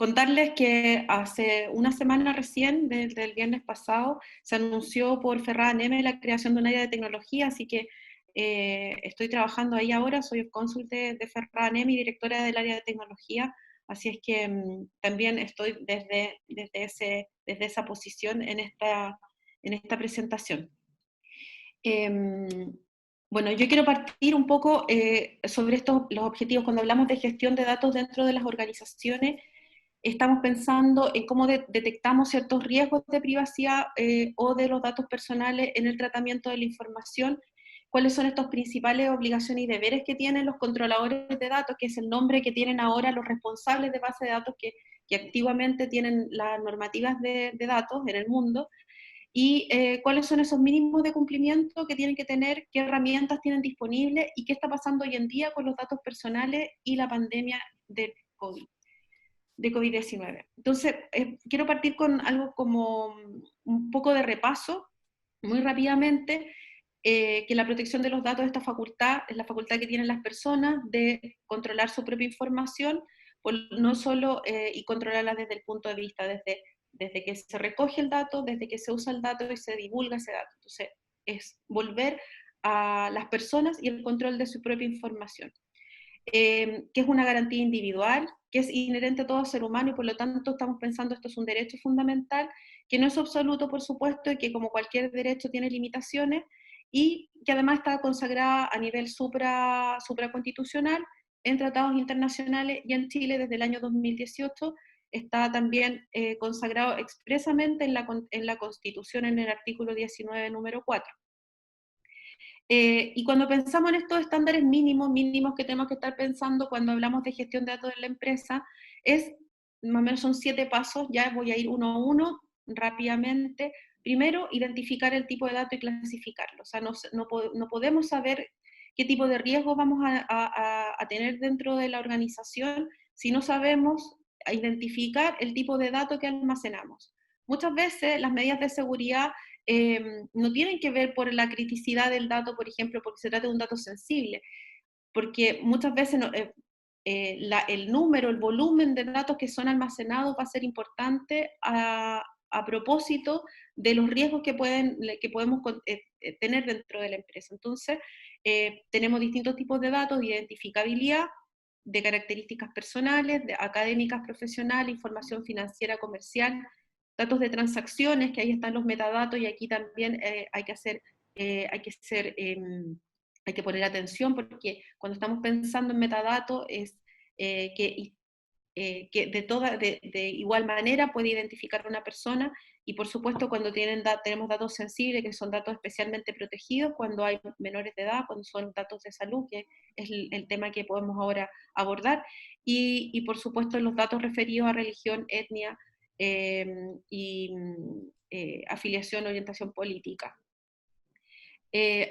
contarles que hace una semana recién, desde el viernes pasado, se anunció por Ferrada Neme la creación de un área de tecnología, así que estoy trabajando ahí ahora, soy cónsul de Ferrada Neme y directora del área de tecnología, así es que también estoy desde esa posición en esta presentación. Bueno, yo quiero partir un poco sobre los objetivos. Cuando hablamos de gestión de datos dentro de las organizaciones, estamos pensando en cómo detectamos ciertos riesgos de privacidad o de los datos personales en el tratamiento de la información, cuáles son estos principales obligaciones y deberes que tienen los controladores de datos, que es el nombre que tienen ahora los responsables de base de datos que activamente tienen las normativas de datos en el mundo, y cuáles son esos mínimos de cumplimiento que tienen que tener, qué herramientas tienen disponibles y qué está pasando hoy en día con los datos personales y la pandemia de COVID de COVID-19. Entonces, quiero partir con algo como un poco de repaso, muy rápidamente, que la protección de los datos es la facultad que tienen las personas de controlar su propia información, no solo y controlarla desde el punto de vista, desde que se recoge el dato, desde que se usa el dato y se divulga ese dato. Entonces, es volver a las personas y el control de su propia información. Que es una garantía individual, que es inherente a todo ser humano y por lo tanto estamos pensando esto es un derecho fundamental, que no es absoluto por supuesto y que como cualquier derecho tiene limitaciones y que además está consagrada a nivel supraconstitucional en tratados internacionales y en Chile desde el año 2018 está también consagrado expresamente en la Constitución en el artículo 19, número 4. Y cuando pensamos en estos estándares mínimos que tenemos que estar pensando cuando hablamos de gestión de datos de la empresa, más o menos son 7 pasos, ya voy a ir uno a uno rápidamente. Primero, identificar el tipo de dato y clasificarlo. O sea, no podemos saber qué tipo de riesgos vamos a tener dentro de la organización si no sabemos identificar el tipo de dato que almacenamos. Muchas veces las medidas de seguridad no tienen que ver por la criticidad del dato, por ejemplo, porque se trata de un dato sensible, porque muchas veces el número, el volumen de datos que son almacenados va a ser importante a propósito de los riesgos que podemos tener dentro de la empresa. Entonces, tenemos distintos tipos de datos de identificabilidad, de características personales, de académicas, profesionales, información financiera, comercial, datos de transacciones, que ahí están los metadatos, y aquí también hay que poner atención, porque cuando estamos pensando en metadatos es que de igual manera puede identificar a una persona, y por supuesto cuando tenemos datos sensibles, que son datos especialmente protegidos, cuando hay menores de edad, cuando son datos de salud, que es el tema que podemos ahora abordar, y por supuesto los datos referidos a religión, etnia eh, y afiliación, orientación política.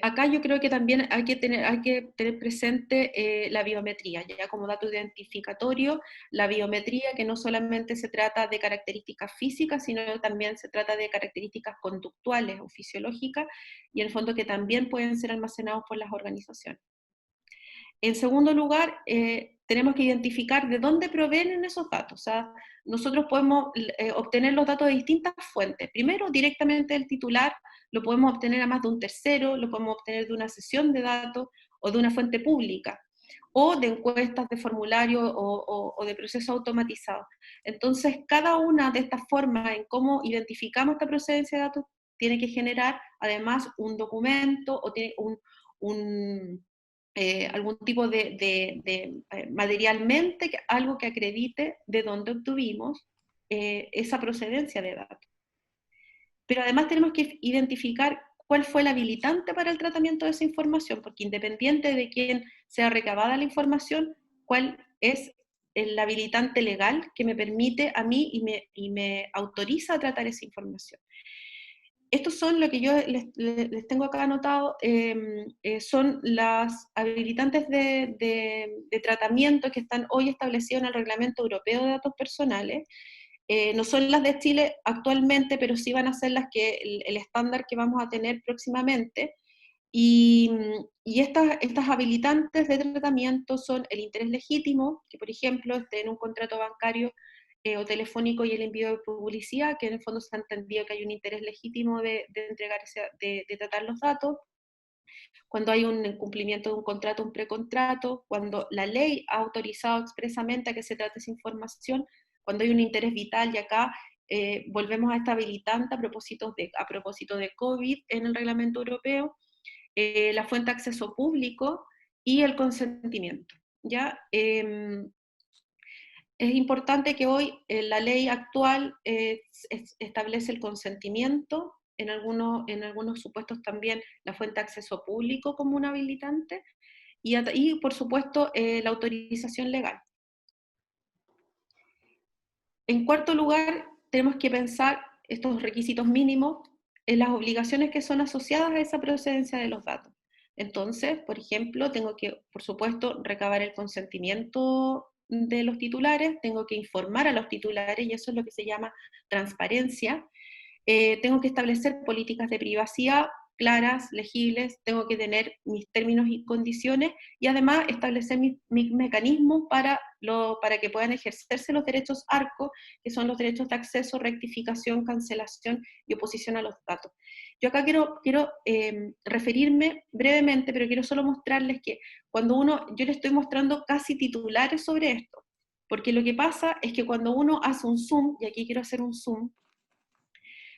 Acá yo creo que también hay que tener presente la biometría, ya como dato identificatorio, la biometría que no solamente se trata de características físicas, sino también se trata de características conductuales o fisiológicas, y en el fondo que también pueden ser almacenados por las organizaciones. En segundo lugar, tenemos que identificar de dónde provienen esos datos. O sea, nosotros podemos obtener los datos de distintas fuentes. Primero, directamente del titular, lo podemos obtener a más de un tercero, lo podemos obtener de una sesión de datos o de una fuente pública, o de encuestas, de formulario o de procesos automatizados. Entonces, cada una de estas formas en cómo identificamos esta procedencia de datos tiene que generar además un documento o tiene algún tipo materialmente, algo que acredite de dónde obtuvimos esa procedencia de datos. Pero además tenemos que identificar cuál fue el habilitante para el tratamiento de esa información, porque independiente de quién sea recabada la información, cuál es el habilitante legal que me permite a mí y me autoriza a tratar esa información. Estos son lo que yo les tengo acá anotado, son las habilitantes de tratamiento que están hoy establecidos en el Reglamento Europeo de Datos Personales. No son las de Chile actualmente, pero sí van a ser el estándar que vamos a tener próximamente. Y estas habilitantes de tratamiento son el interés legítimo, que por ejemplo esté en un contrato bancario o telefónico y el envío de publicidad, que en el fondo se ha entendido que hay un interés legítimo de entregar de tratar los datos, cuando hay un incumplimiento de un contrato, un precontrato, cuando la ley ha autorizado expresamente a que se trate esa información, cuando hay un interés vital, y acá volvemos a esta habilitante a propósito de COVID en el reglamento europeo, la fuente de acceso público y el consentimiento. ¿Ya? Es importante que hoy la ley actual establece el consentimiento, en algunos supuestos también la fuente de acceso público como un habilitante, y por supuesto la autorización legal. En cuarto lugar, tenemos que pensar estos requisitos mínimos en las obligaciones que son asociadas a esa procedencia de los datos. Entonces, por ejemplo, tengo que, por supuesto, recabar el consentimiento de los titulares, tengo que informar a los titulares, y eso es lo que se llama transparencia. Tengo que establecer políticas de privacidad claras, legibles, tengo que tener mis términos y condiciones, y además establecer mis mecanismos para que puedan ejercerse los derechos ARCO, que son los derechos de acceso, rectificación, cancelación y oposición a los datos. Yo acá quiero referirme brevemente, pero quiero solo mostrarles que yo les estoy mostrando casi titulares sobre esto, porque lo que pasa es que cuando uno hace un zoom, y aquí quiero hacer un zoom,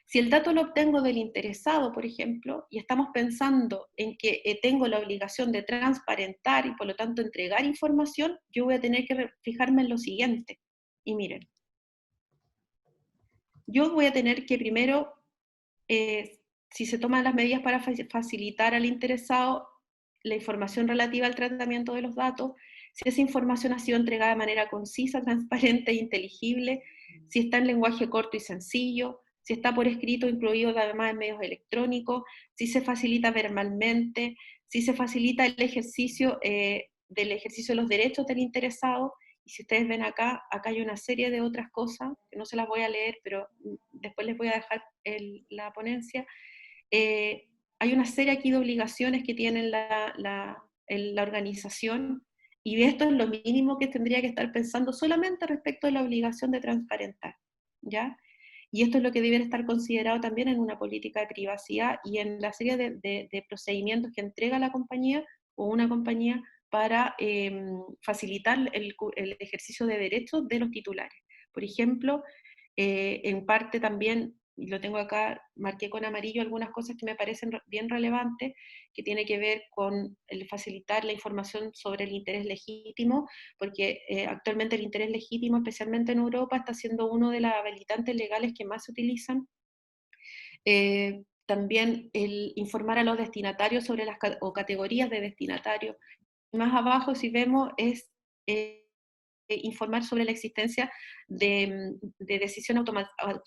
si el dato lo obtengo del interesado, por ejemplo, y estamos pensando en que tengo la obligación de transparentar y por lo tanto entregar información, yo voy a tener que fijarme en lo siguiente. Y miren, yo voy a tener que primero, si se toman las medidas para facilitar al interesado la información relativa al tratamiento de los datos, si esa información ha sido entregada de manera concisa, transparente e inteligible, si está en lenguaje corto y sencillo, si está por escrito, incluido además en medios electrónicos, si se facilita verbalmente, si se facilita el ejercicio del ejercicio de los derechos del interesado. Y si ustedes ven acá hay una serie de otras cosas, que no se las voy a leer, pero después les voy a dejar la ponencia. Hay una serie aquí de obligaciones que tiene la organización, y esto es lo mínimo que tendría que estar pensando solamente respecto de la obligación de transparentar, ¿ya? Y esto es lo que debe estar considerado también en una política de privacidad y en la serie de procedimientos que entrega la compañía o una compañía para facilitar el ejercicio de derechos de los titulares. Por ejemplo, en parte también, y lo tengo acá, marqué con amarillo algunas cosas que me parecen bien relevantes, que tiene que ver con el facilitar la información sobre el interés legítimo, porque actualmente el interés legítimo, especialmente en Europa, está siendo uno de los habilitantes legales que más se utilizan. También el informar a los destinatarios sobre o categorías de destinatarios. Más abajo, si vemos, es informar sobre la existencia de decisión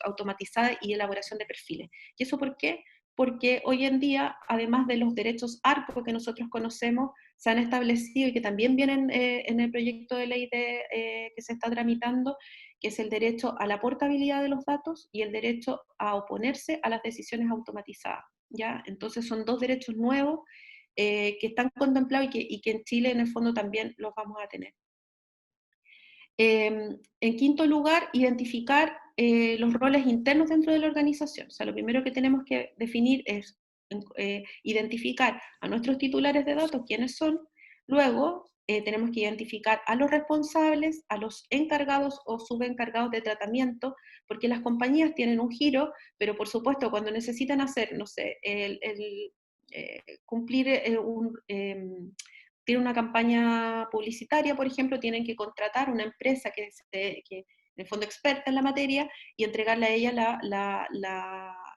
automatizada y elaboración de perfiles. ¿Y eso por qué? Porque hoy en día, además de los derechos ARCO que nosotros conocemos, se han establecido y que también vienen en el proyecto de ley que se está tramitando, que es el derecho a la portabilidad de los datos y el derecho a oponerse a las decisiones automatizadas. ¿Ya? Entonces son dos derechos nuevos que están contemplados y que en Chile en el fondo también los vamos a tener. En quinto lugar, identificar los roles internos dentro de la organización. O sea, lo primero que tenemos que definir es identificar a nuestros titulares de datos, quiénes son. Luego, tenemos que identificar a los responsables, a los encargados o subencargados de tratamiento, porque las compañías tienen un giro, pero por supuesto cuando necesitan hacer, no sé, cumplir tiene una campaña publicitaria, por ejemplo, tienen que contratar una empresa que en el fondo experta en la materia y entregarle a ella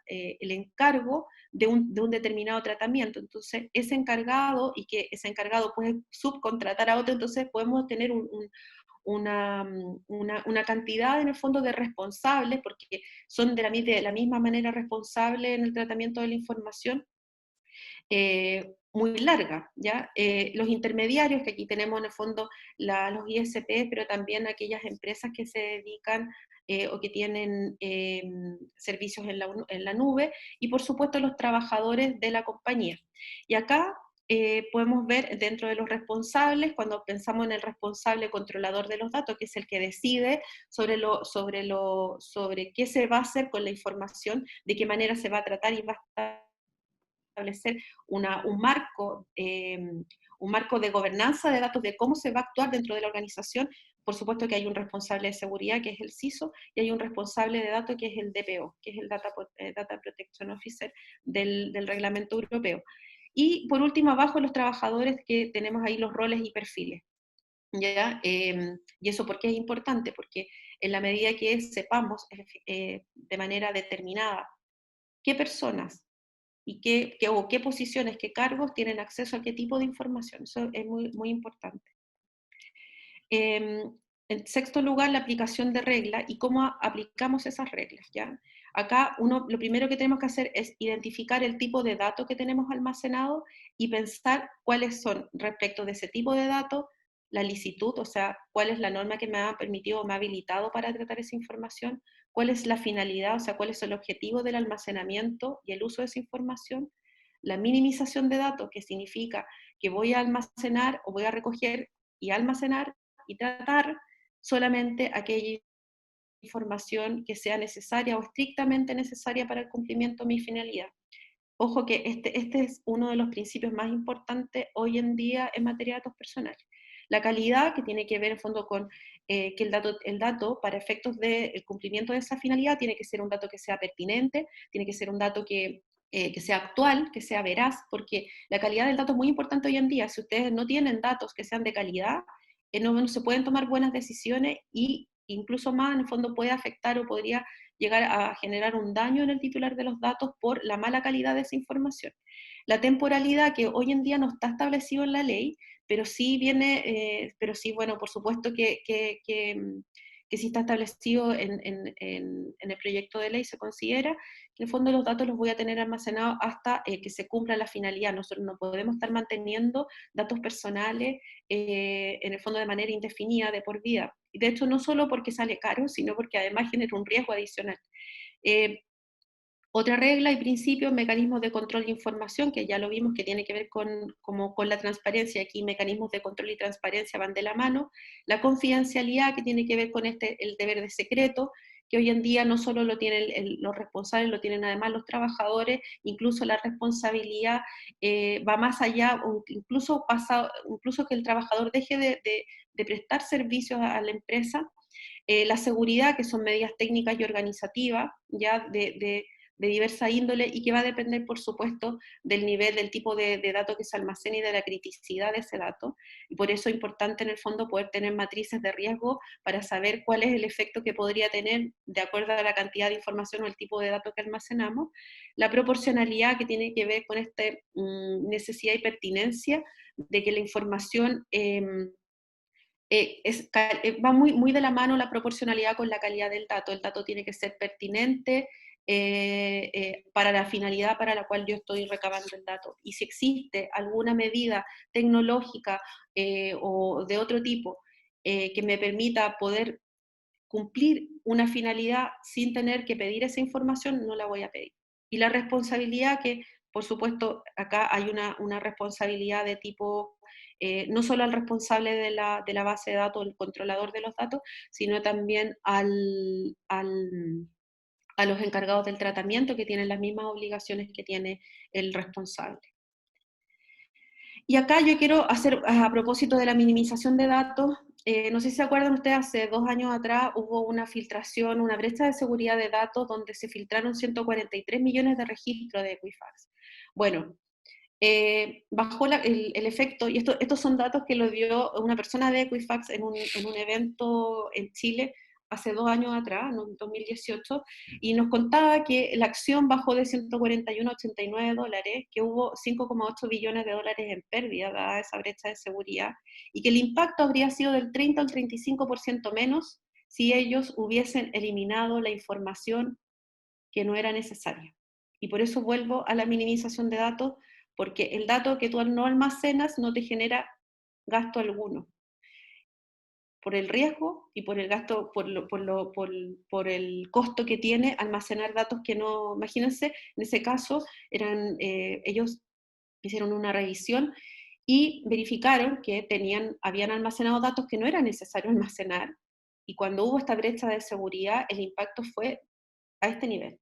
el encargo de un determinado tratamiento. Entonces, ese encargado, y que ese encargado puede subcontratar a otro, entonces podemos tener una cantidad en el fondo de responsables, porque son de la misma manera responsables en el tratamiento de la información, muy larga, ¿ya? Los intermediarios, que aquí tenemos en el fondo los ISP, pero también aquellas empresas que se dedican o que tienen servicios en la nube, y por supuesto los trabajadores de la compañía. Y acá podemos ver dentro de los responsables, cuando pensamos en el responsable controlador de los datos, que es el que decide sobre qué se va a hacer con la información, de qué manera se va a tratar y va a establecer un marco de gobernanza de datos, de cómo se va a actuar dentro de la organización. Por supuesto que hay un responsable de seguridad, que es el CISO, y hay un responsable de datos, que es el DPO, que es el Data Protection Officer del reglamento europeo. Y por último, abajo los trabajadores, que tenemos ahí los roles y perfiles. ¿Ya? ¿Y eso por qué es importante? Porque en la medida que sepamos de manera determinada qué personas y qué posiciones, qué cargos tienen acceso a qué tipo de información, eso es muy, muy importante. En sexto lugar, la aplicación de reglas y cómo aplicamos esas reglas, ¿ya? Acá lo primero que tenemos que hacer es identificar el tipo de datos que tenemos almacenado y pensar cuáles son, respecto de ese tipo de datos, la licitud, o sea, cuál es la norma que me ha permitido o me ha habilitado para tratar esa información, cuál es la finalidad, o sea, cuál es el objetivo del almacenamiento y el uso de esa información, la minimización de datos, que significa que voy a almacenar o voy a recoger y almacenar y tratar solamente aquella información que sea necesaria o estrictamente necesaria para el cumplimiento de mi finalidad. Ojo que este es uno de los principios más importantes hoy en día en materia de datos personales. La calidad, que tiene que ver en fondo con que el dato, para efectos del cumplimiento de esa finalidad, tiene que ser un dato que sea pertinente, tiene que ser un dato que sea actual, que sea veraz, porque la calidad del dato es muy importante hoy en día. Si ustedes no tienen datos que sean de calidad, no se pueden tomar buenas decisiones, y incluso más, en el fondo puede afectar o podría llegar a generar un daño en el titular de los datos por la mala calidad de esa información. La temporalidad, que hoy en día no está establecido en la ley, pero sí bueno, por supuesto que sí está establecido en el proyecto de ley, se considera que en el fondo los datos los voy a tener almacenados hasta que se cumpla la finalidad. Nosotros no podemos estar manteniendo datos personales en el fondo de manera indefinida, de por vida. Y de hecho, no solo porque sale caro, sino porque además genera un riesgo adicional. Eh, Otra regla y principio, mecanismos de control de información, que ya lo vimos que tiene que ver con la transparencia. Aquí mecanismos de control y transparencia van de la mano. La confidencialidad, que tiene que ver con el deber de secreto, que hoy en día no solo lo tienen los responsables, lo tienen además los trabajadores. Incluso la responsabilidad va más allá, incluso que el trabajador deje de prestar servicios a la empresa. La seguridad, que son medidas técnicas y organizativas, ya de diversa índole, y que va a depender, por supuesto, del nivel, del tipo de dato que se almacena y de la criticidad de ese dato. Y por eso es importante, en el fondo, poder tener matrices de riesgo para saber cuál es el efecto que podría tener de acuerdo a la cantidad de información o el tipo de dato que almacenamos. La proporcionalidad, que tiene que ver con esta necesidad y pertinencia de que la información va muy, muy de la mano la proporcionalidad con la calidad del dato. El dato tiene que ser pertinente para la finalidad para la cual yo estoy recabando el dato. Y si existe alguna medida tecnológica o de otro tipo que me permita poder cumplir una finalidad sin tener que pedir esa información, no la voy a pedir. Y la responsabilidad, que por supuesto acá hay una responsabilidad de tipo, no solo al responsable de la base de datos, el controlador de los datos, sino también a los encargados del tratamiento, que tienen las mismas obligaciones que tiene el responsable. Y acá yo quiero hacer, a propósito de la minimización de datos, no sé si se acuerdan ustedes, hace 2 años atrás hubo una filtración, una brecha de seguridad de datos, donde se filtraron 143 millones de registros de Equifax. Bueno, bajó el efecto, y estos son datos que lo dio una persona de Equifax en un evento en Chile hace 2 años atrás, en 2018, y nos contaba que la acción bajó de 141 a 89 dólares, que hubo 5,8 billones de dólares en pérdida dada esa brecha de seguridad, y que el impacto habría sido del 30 al 35% menos si ellos hubiesen eliminado la información que no era necesaria. Y por eso vuelvo a la minimización de datos, porque el dato que tú no almacenas no te genera gasto alguno, por el riesgo y por el gasto, por el costo que tiene almacenar datos que no, imagínense, en ese caso ellos hicieron una revisión y verificaron que habían almacenado datos que no era necesario almacenar, y cuando hubo esta brecha de seguridad, el impacto fue a este nivel.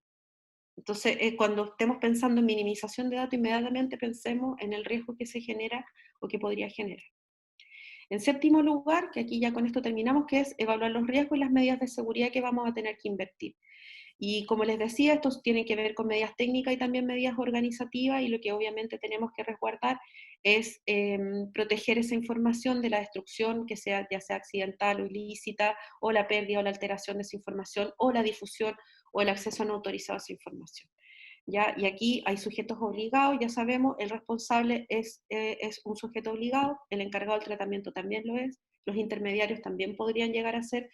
Entonces, cuando estemos pensando en minimización de datos, inmediatamente pensemos en el riesgo que se genera o que podría generar. En séptimo lugar, que aquí ya con esto terminamos, que es evaluar los riesgos y las medidas de seguridad que vamos a tener que invertir. Y como les decía, esto tiene que ver con medidas técnicas y también medidas organizativas, y lo que obviamente tenemos que resguardar es proteger esa información de la destrucción, que sea ya sea accidental o ilícita, o la pérdida o la alteración de esa información, o la difusión o el acceso no autorizado a esa información. ¿Ya? Y aquí hay sujetos obligados, ya sabemos, el responsable es un sujeto obligado, el encargado del tratamiento también lo es, los intermediarios también podrían llegar a ser,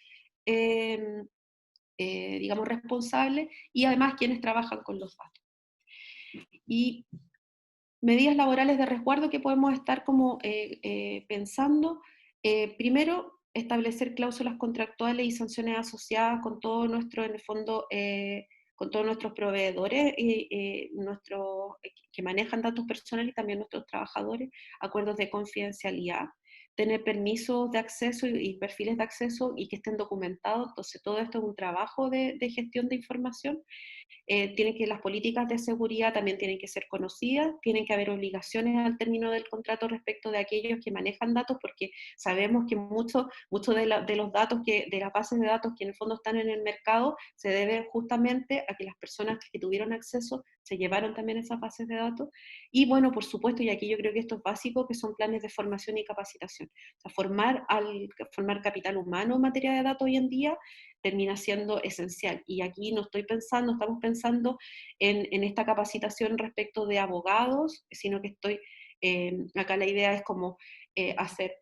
digamos, responsables, y además quienes trabajan con los datos. Y medidas laborales de resguardo que podemos estar como pensando, primero, establecer cláusulas contractuales y sanciones asociadas con todo nuestro, en el fondo, con todos nuestros proveedores que manejan datos personales, y también nuestros trabajadores, acuerdos de confidencialidad, tener permisos de acceso y perfiles de acceso y que estén documentados. Entonces todo esto es un trabajo de gestión de información. Las políticas de seguridad también tienen que ser conocidas, tienen que haber obligaciones al término del contrato respecto de aquellos que manejan datos, porque sabemos que muchos de los datos, de las bases de datos que en el fondo están en el mercado, se deben justamente a que las personas que tuvieron acceso se llevaron también esas bases de datos. Y bueno, por supuesto, y aquí yo creo que esto es básico, que son planes de formación y capacitación. O sea, formar capital humano en materia de datos hoy en día termina siendo esencial. Y aquí estamos pensando en esta capacitación respecto de abogados, sino que acá la idea es como hacer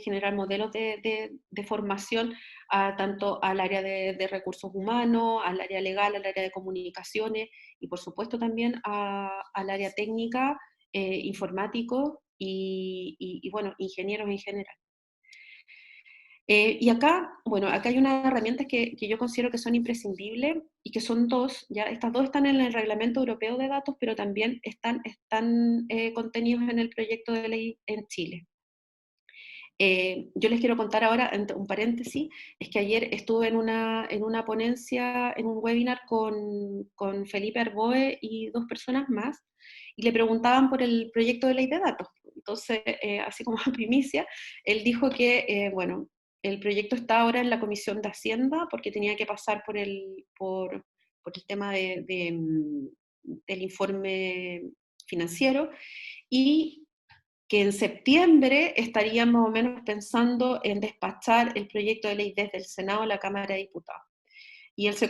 generar modelos de formación tanto al área de recursos humanos, al área legal, al área de comunicaciones, y por supuesto también al área técnica, informático y bueno, ingenieros en general. Y acá, bueno, acá hay unas herramientas que yo considero que son imprescindibles, y que son dos, ya estas dos están en el Reglamento Europeo de Datos, pero también están contenidos en el proyecto de ley en Chile. Yo les quiero contar ahora, un paréntesis, es que ayer estuve en una ponencia, en un webinar con Felipe Arboe y dos personas más, y le preguntaban por el proyecto de ley de datos. Entonces, así como a primicia, él dijo que, bueno, el proyecto está ahora en la Comisión de Hacienda, porque tenía que pasar por el tema del informe financiero, y que en septiembre estarían más o menos pensando en despachar el proyecto de ley desde el Senado a la Cámara de Diputados. Y es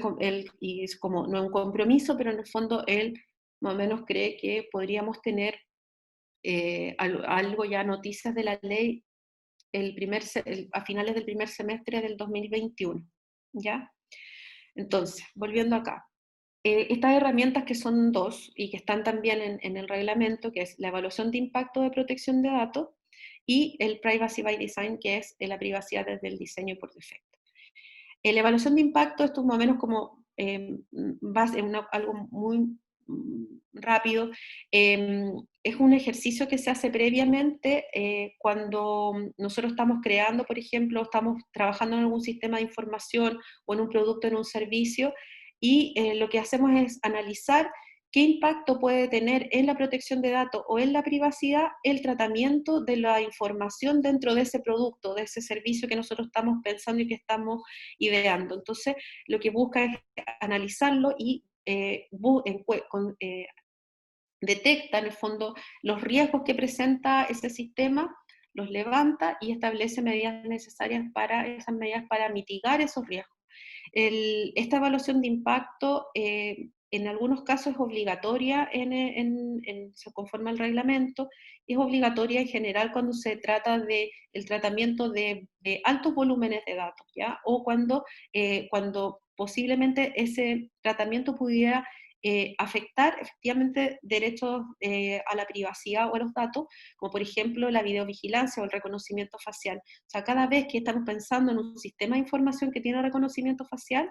como, no es un compromiso, pero en el fondo él más o menos cree que podríamos tener algo ya, noticias de la ley a finales del primer semestre del 2021, ¿ya? Entonces, volviendo acá. Estas herramientas, que son dos y que están también en el reglamento, que es la evaluación de impacto de protección de datos y el Privacy by Design, que es la privacidad desde el diseño por defecto. La evaluación de impacto, esto es más o menos como algo muy rápido. Es un ejercicio que se hace previamente cuando nosotros estamos creando, por ejemplo, estamos trabajando en algún sistema de información o en un producto, en un servicio, y lo que hacemos es analizar qué impacto puede tener en la protección de datos o en la privacidad el tratamiento de la información dentro de ese producto, de ese servicio que nosotros estamos pensando y que estamos ideando. Entonces, lo que busca es analizarlo y detecta en el fondo los riesgos que presenta ese sistema, los levanta y establece medidas necesarias para mitigar esos riesgos. Esta evaluación de impacto en algunos casos es obligatoria, conforme al reglamento, es obligatoria en general cuando se trata del tratamiento de altos volúmenes de datos, ¿ya? O cuando posiblemente ese tratamiento pudiera afectar efectivamente derechos a la privacidad o a los datos, como por ejemplo la videovigilancia o el reconocimiento facial. O sea, cada vez que estamos pensando en un sistema de información que tiene reconocimiento facial,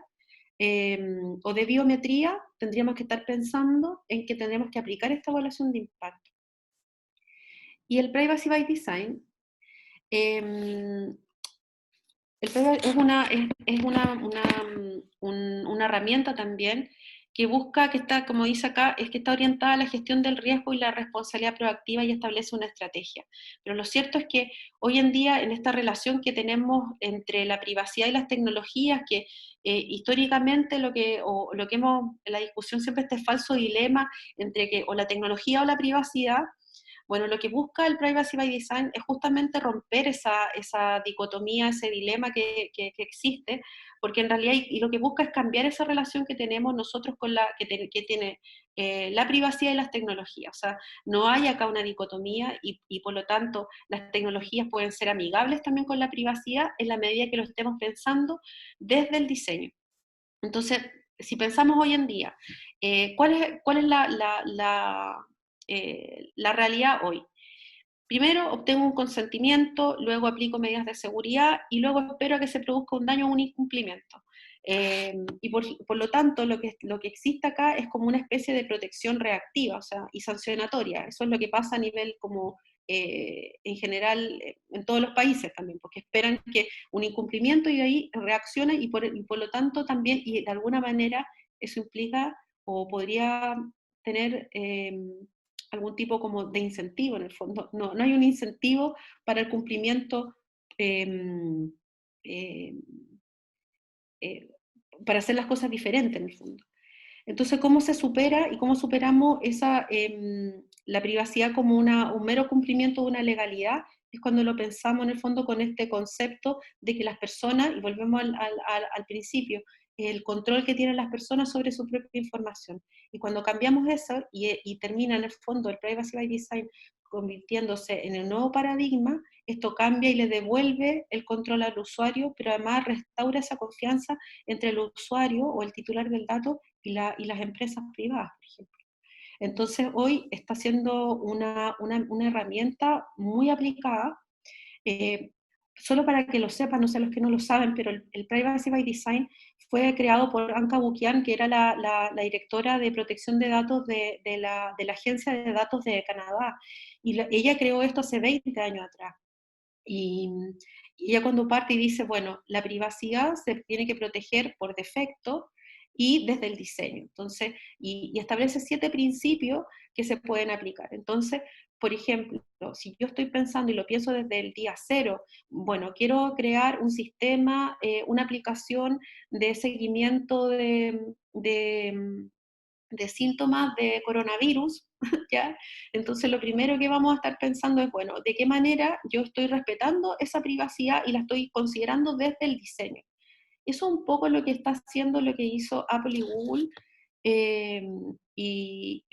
o de biometría, tendríamos que estar pensando en que tendremos que aplicar esta evaluación de impacto. Y el Privacy by Design eh, una herramienta también que busca, que está, como dice acá, es que está orientada a la gestión del riesgo y la responsabilidad proactiva y establece una estrategia. Pero lo cierto es que hoy en día, en esta relación que tenemos entre la privacidad y las tecnologías, que históricamente la discusión siempre este falso dilema entre que o la tecnología o la privacidad. Bueno, lo que busca el Privacy by Design es justamente romper esa dicotomía, ese dilema que existe, porque en realidad, y lo que busca es cambiar esa relación que tenemos nosotros que tiene la privacidad y las tecnologías. O sea, no hay acá una dicotomía y por lo tanto las tecnologías pueden ser amigables también con la privacidad en la medida que lo estemos pensando desde el diseño. Entonces, si pensamos hoy en día, ¿cuál es la realidad hoy? Primero obtengo un consentimiento, luego aplico medidas de seguridad y luego espero a que se produzca un daño o un incumplimiento. Y por lo tanto, lo que existe acá es como una especie de protección reactiva, o sea, y sancionatoria. Eso es lo que pasa a nivel como en general en todos los países también, porque esperan que un incumplimiento y ahí reacciona y por lo tanto también, y de alguna manera eso implica o podría tener algún tipo como de incentivo en el fondo. No hay un incentivo para el cumplimiento eh, eh, eh, para hacer las cosas diferentes en el fondo. Entonces, ¿cómo se supera y cómo superamos la privacidad como un mero cumplimiento de una legalidad? Es cuando lo pensamos en el fondo con este concepto de que las personas, y volvemos al principio, el control que tienen las personas sobre su propia información. Y cuando cambiamos eso y termina en el fondo el Privacy by Design convirtiéndose en el nuevo paradigma, esto cambia y le devuelve el control al usuario, pero además restaura esa confianza entre el usuario o el titular del dato y las empresas privadas, por ejemplo. Entonces, hoy está siendo una herramienta muy aplicada. eh, Solo para que lo sepan, no sé los que no lo saben, pero el Privacy by Design fue creado por Anka Bukian, que era la directora de protección de datos de la Agencia de Datos de Canadá. Y ella creó esto hace 20 años atrás. Y, y ella cuando parte y dice, bueno, la privacidad se tiene que proteger por defecto y desde el diseño. Entonces, y establece 7 principios que se pueden aplicar. Entonces, por ejemplo, si yo estoy pensando y lo pienso desde el día cero, bueno, quiero crear un sistema, una aplicación de seguimiento de síntomas de coronavirus, ¿ya? Entonces lo primero que vamos a estar pensando es, bueno, ¿de qué manera yo estoy respetando esa privacidad y la estoy considerando desde el diseño? Eso es un poco lo que está haciendo, lo que hizo Apple y Google, eh, y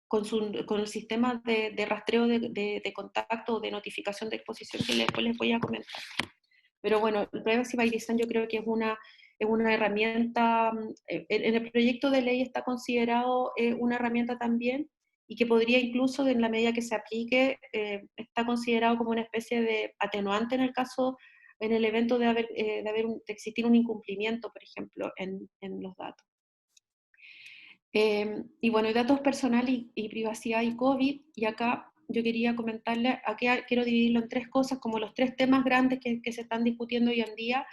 con el sistema de rastreo de contacto o de notificación de exposición que después les voy a comentar. Pero bueno, el Privacy by Design yo creo que es una herramienta, en el proyecto de ley está considerado una herramienta también, y que podría incluso, en la medida que se aplique, está considerado como una especie de atenuante en el caso, en el evento de existir un incumplimiento, por ejemplo, en los datos. Y bueno, y datos personales y privacidad y COVID, y acá yo quería comentarle, aquí quiero dividirlo en 3 cosas, como los 3 temas grandes que se están discutiendo hoy en día.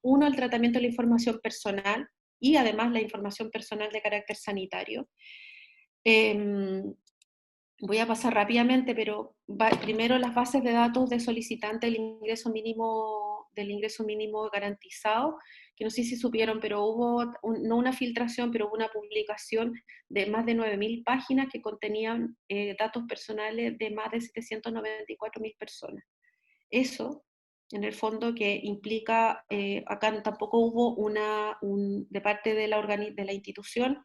Uno, el tratamiento de la información personal, y además la información personal de carácter sanitario. Em, Voy a pasar rápidamente, pero primero las bases de datos de solicitante del ingreso mínimo garantizado, que no sé si supieron, pero hubo no una filtración, pero hubo una publicación de más de 9.000 páginas que contenían datos personales de más de 794.000 personas. Eso, en el fondo, que implica, acá tampoco hubo de parte de la institución,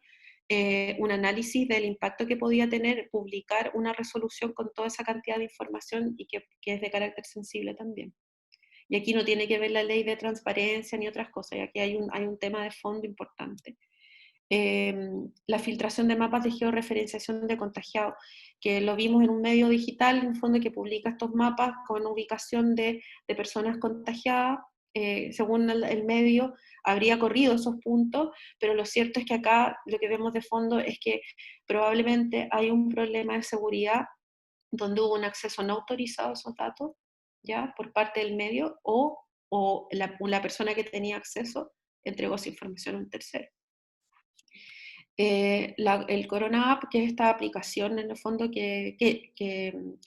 un análisis del impacto que podía tener publicar una resolución con toda esa cantidad de información y que es de carácter sensible también. Y aquí no tiene que ver la ley de transparencia ni otras cosas, y aquí hay un tema de fondo importante. La filtración de mapas de georreferenciación de contagiados, que lo vimos en un medio digital, en un fondo que publica estos mapas con ubicación de personas contagiadas, según el medio, habría corrido esos puntos, pero lo cierto es que acá lo que vemos de fondo es que probablemente hay un problema de seguridad donde hubo un acceso no autorizado a esos datos, ¿ya? Por parte del medio, o la persona que tenía acceso entregó esa información a un tercero. El Corona App, que es esta aplicación en el fondo que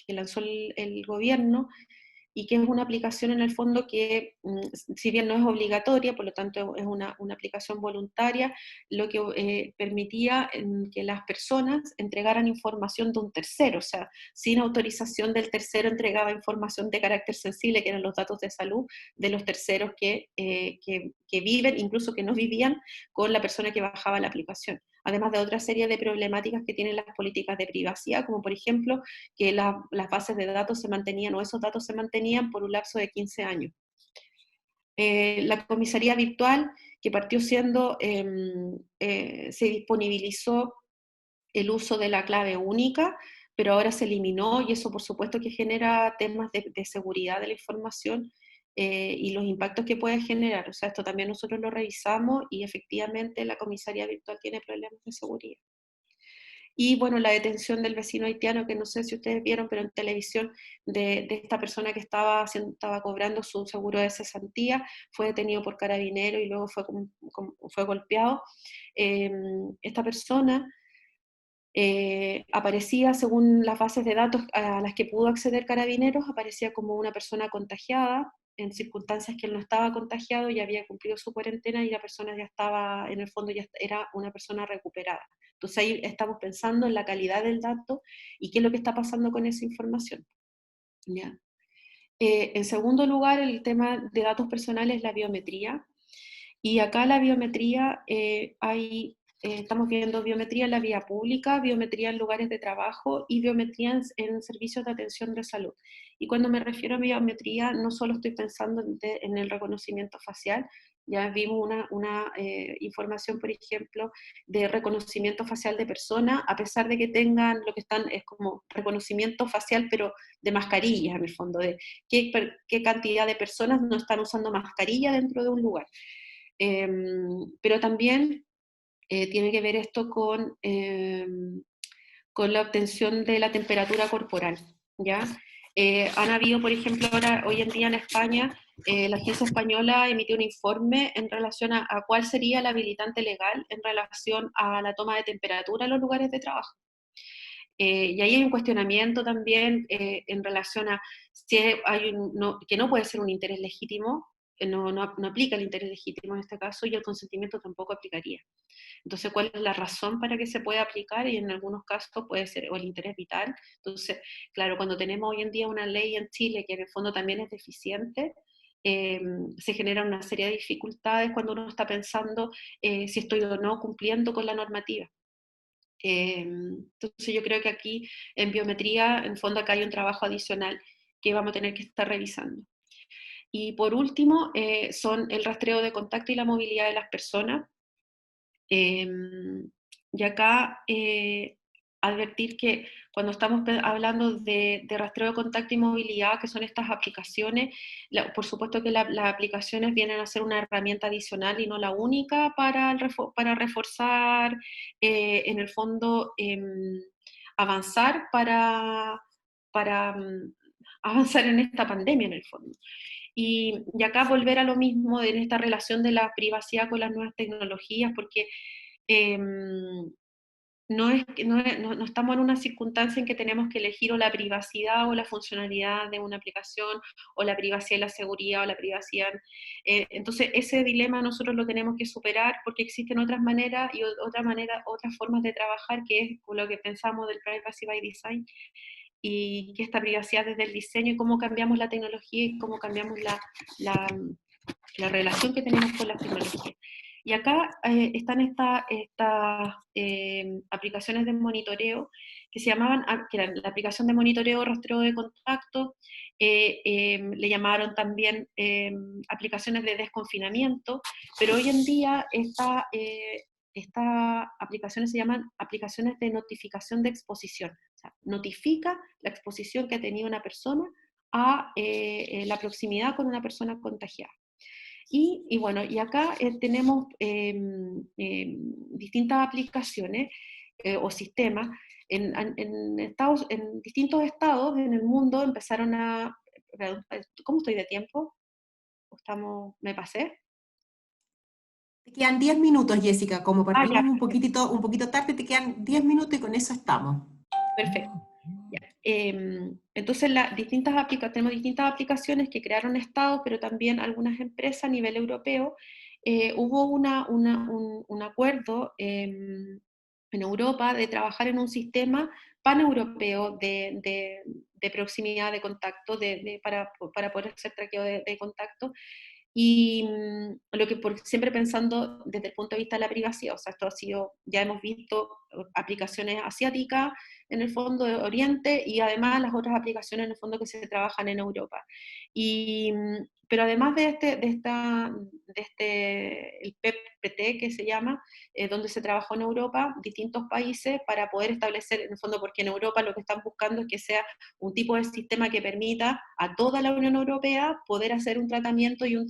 lanzó el gobierno, y que es una aplicación en el fondo que, si bien no es obligatoria, por lo tanto es una aplicación voluntaria, lo que permitía que las personas entregaran información de un tercero, o sea, sin autorización del tercero entregaba información de carácter sensible, que eran los datos de salud de los terceros que viven, incluso que no vivían con la persona que bajaba la aplicación. Además de otra serie de problemáticas que tienen las políticas de privacidad, como por ejemplo que las bases de datos se mantenían, o esos datos se mantenían por un lapso de 15 años. La comisaría virtual, que partió siendo, se disponibilizó el uso de la clave única, pero ahora se eliminó, y eso por supuesto que genera temas de seguridad de la información, y los impactos que puede generar. O sea, esto también nosotros lo revisamos, y efectivamente la comisaría virtual tiene problemas de seguridad. Y bueno, la detención del vecino haitiano, que no sé si ustedes vieron, pero en televisión, de esta persona que estaba cobrando su seguro de cesantía, fue detenido por carabinero y luego fue golpeado. Esta persona aparecía, según las bases de datos a las que pudo acceder Carabineros, aparecía como una persona contagiada, en circunstancias que él no estaba contagiado y había cumplido su cuarentena, y la persona ya estaba, en el fondo ya era una persona recuperada. Entonces ahí estamos pensando en la calidad del dato y qué es lo que está pasando con esa información. ¿Ya? En segundo lugar, el tema de datos personales es la biometría. Y acá la biometría, estamos viendo biometría en la vía pública, biometría en lugares de trabajo y biometría en servicios de atención de salud. Y cuando me refiero a biometría, no solo estoy pensando en el reconocimiento facial. Ya vimos una información, por ejemplo, de reconocimiento facial de persona, a pesar de que tengan lo que están, es como reconocimiento facial, pero de mascarillas en el fondo, de qué cantidad de personas no están usando mascarilla dentro de un lugar. Pero también tiene que ver esto con la obtención de la temperatura corporal, ¿ya? Han habido, por ejemplo, ahora, hoy en día en España, la agencia española emitió un informe en relación a cuál sería la habilitante legal en relación a la toma de temperatura en los lugares de trabajo. Y ahí hay un cuestionamiento también en relación a si que no puede ser un interés legítimo, no aplica el interés legítimo en este caso, y el consentimiento tampoco aplicaría. Entonces, ¿cuál es la razón para que se pueda aplicar? Y en algunos casos puede ser o el interés vital. Entonces, claro, cuando tenemos hoy en día una ley en Chile que en el fondo también es deficiente, se generan una serie de dificultades cuando uno está pensando si estoy o no cumpliendo con la normativa. Entonces yo creo que aquí en biometría, en fondo acá hay un trabajo adicional que vamos a tener que estar revisando. Y por último, son el rastreo de contacto y la movilidad de las personas. Y acá advertir que cuando estamos hablando de rastreo de contacto y movilidad, que son estas aplicaciones, por supuesto que las aplicaciones vienen a ser una herramienta adicional y no la única para reforzar, en el fondo, avanzar para avanzar en esta pandemia en el fondo. Y acá volver a lo mismo en esta relación de la privacidad con las nuevas tecnologías, porque eh, no estamos en una circunstancia en que tenemos que elegir o la privacidad o la funcionalidad de una aplicación, o la privacidad y la seguridad, o la privacidad. Entonces, ese dilema nosotros lo tenemos que superar, porque existen otras maneras y otras formas de trabajar, que es lo que pensamos del Privacy by Design, y que esta privacidad desde el diseño, y cómo cambiamos la tecnología y cómo cambiamos la relación que tenemos con las tecnologías. Y acá están estas aplicaciones de monitoreo que se llamaban, que eran la aplicación de monitoreo rastreo de contacto, le llamaron también aplicaciones de desconfinamiento, pero hoy en día estas aplicaciones se llaman aplicaciones de notificación de exposición. O sea, notifica la exposición que ha tenido una persona a la proximidad con una persona contagiada. Y bueno, y acá tenemos distintas aplicaciones o sistemas. En distintos estados en el mundo empezaron a... ¿Cómo estoy de tiempo? ¿Me pasé? Te quedan 10 minutos, Jessica. Como Ah, ya, partimos un poquito tarde, te quedan 10 minutos y con eso estamos. perfecto. Ya. Entonces, tenemos distintas aplicaciones que crearon estados, pero también algunas empresas a nivel europeo. Hubo un acuerdo en Europa de trabajar en un sistema paneuropeo de proximidad de contacto, para poder hacer traqueo de contacto, y lo que siempre pensando desde el punto de vista de la privacidad, o sea, esto ha sido, ya hemos visto aplicaciones asiáticas en el fondo de Oriente y además las otras aplicaciones en el fondo que se trabajan en Europa. Pero además el PEPPT que se llama, donde se trabajó en Europa, distintos países para poder establecer, en el fondo, porque en Europa lo que están buscando es que sea un tipo de sistema que permita a toda la Unión Europea poder hacer un tratamiento y un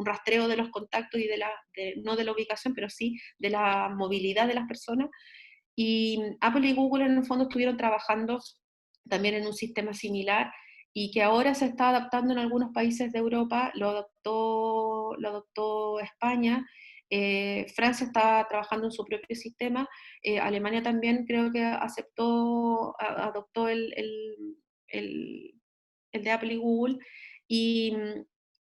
rastreo de los contactos y no de la ubicación, pero sí de la movilidad de las personas. Y Apple y Google en el fondo estuvieron trabajando también en un sistema similar y que ahora se está adaptando en algunos países de Europa, lo adoptó España, Francia está trabajando en su propio sistema, Alemania también creo que adoptó el, el de Apple y Google, y,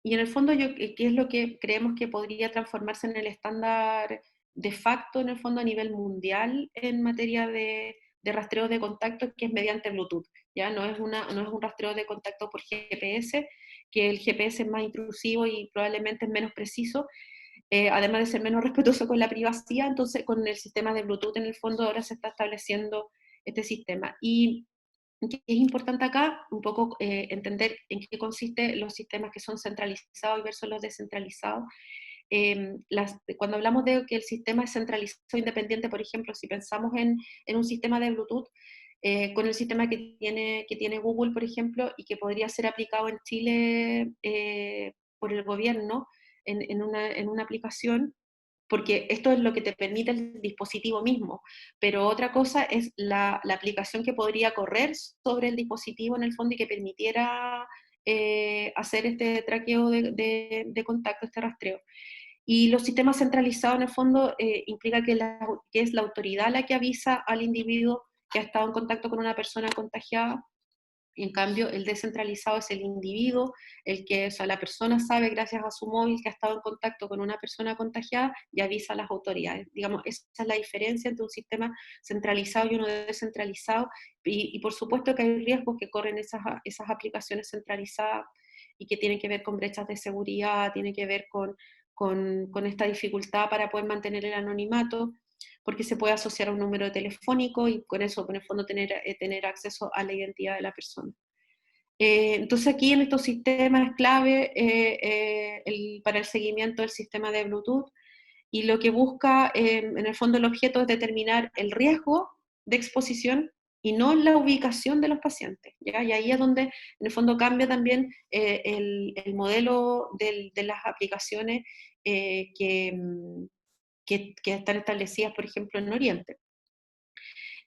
y en el fondo ¿qué es lo que creemos que podría transformarse en el estándar de facto en el fondo a nivel mundial en materia de rastreo de contactos, que es mediante Bluetooth? ¿Ya? No es un rastreo de contacto por GPS, que el GPS es más intrusivo y probablemente es menos preciso, además de ser menos respetuoso con la privacidad. Entonces con el sistema de Bluetooth en el fondo ahora se está estableciendo este sistema. Y que es importante acá un poco entender en qué consisten los sistemas que son centralizados versus los descentralizados. Cuando hablamos de que el sistema es centralizado independiente, por ejemplo, si pensamos en un sistema de Bluetooth, con el sistema que tiene Google, por ejemplo, y que podría ser aplicado en Chile por el gobierno en una aplicación, porque esto es lo que te permite el dispositivo mismo, pero otra cosa es la aplicación que podría correr sobre el dispositivo en el fondo y que permitiera hacer este traqueo de contacto, este rastreo. Y los sistemas centralizados en el fondo implica que es la autoridad la que avisa al individuo que ha estado en contacto con una persona contagiada. En cambio, el descentralizado es el individuo, o sea, la persona sabe gracias a su móvil que ha estado en contacto con una persona contagiada y avisa a las autoridades. Digamos, esa es la diferencia entre un sistema centralizado y uno descentralizado. Y por supuesto que hay riesgos que corren esas aplicaciones centralizadas y que tienen que ver con brechas de seguridad, tienen que ver con esta dificultad para poder mantener el anonimato, porque se puede asociar a un número telefónico y con eso, en el fondo, tener acceso a la identidad de la persona. Entonces aquí en estos sistemas es clave para el seguimiento del sistema de Bluetooth, y lo que busca en el fondo el objeto es determinar el riesgo de exposición y no la ubicación de los pacientes, ¿ya? Y ahí es donde en el fondo cambia también el modelo de las aplicaciones que están establecidas, por ejemplo, en Oriente.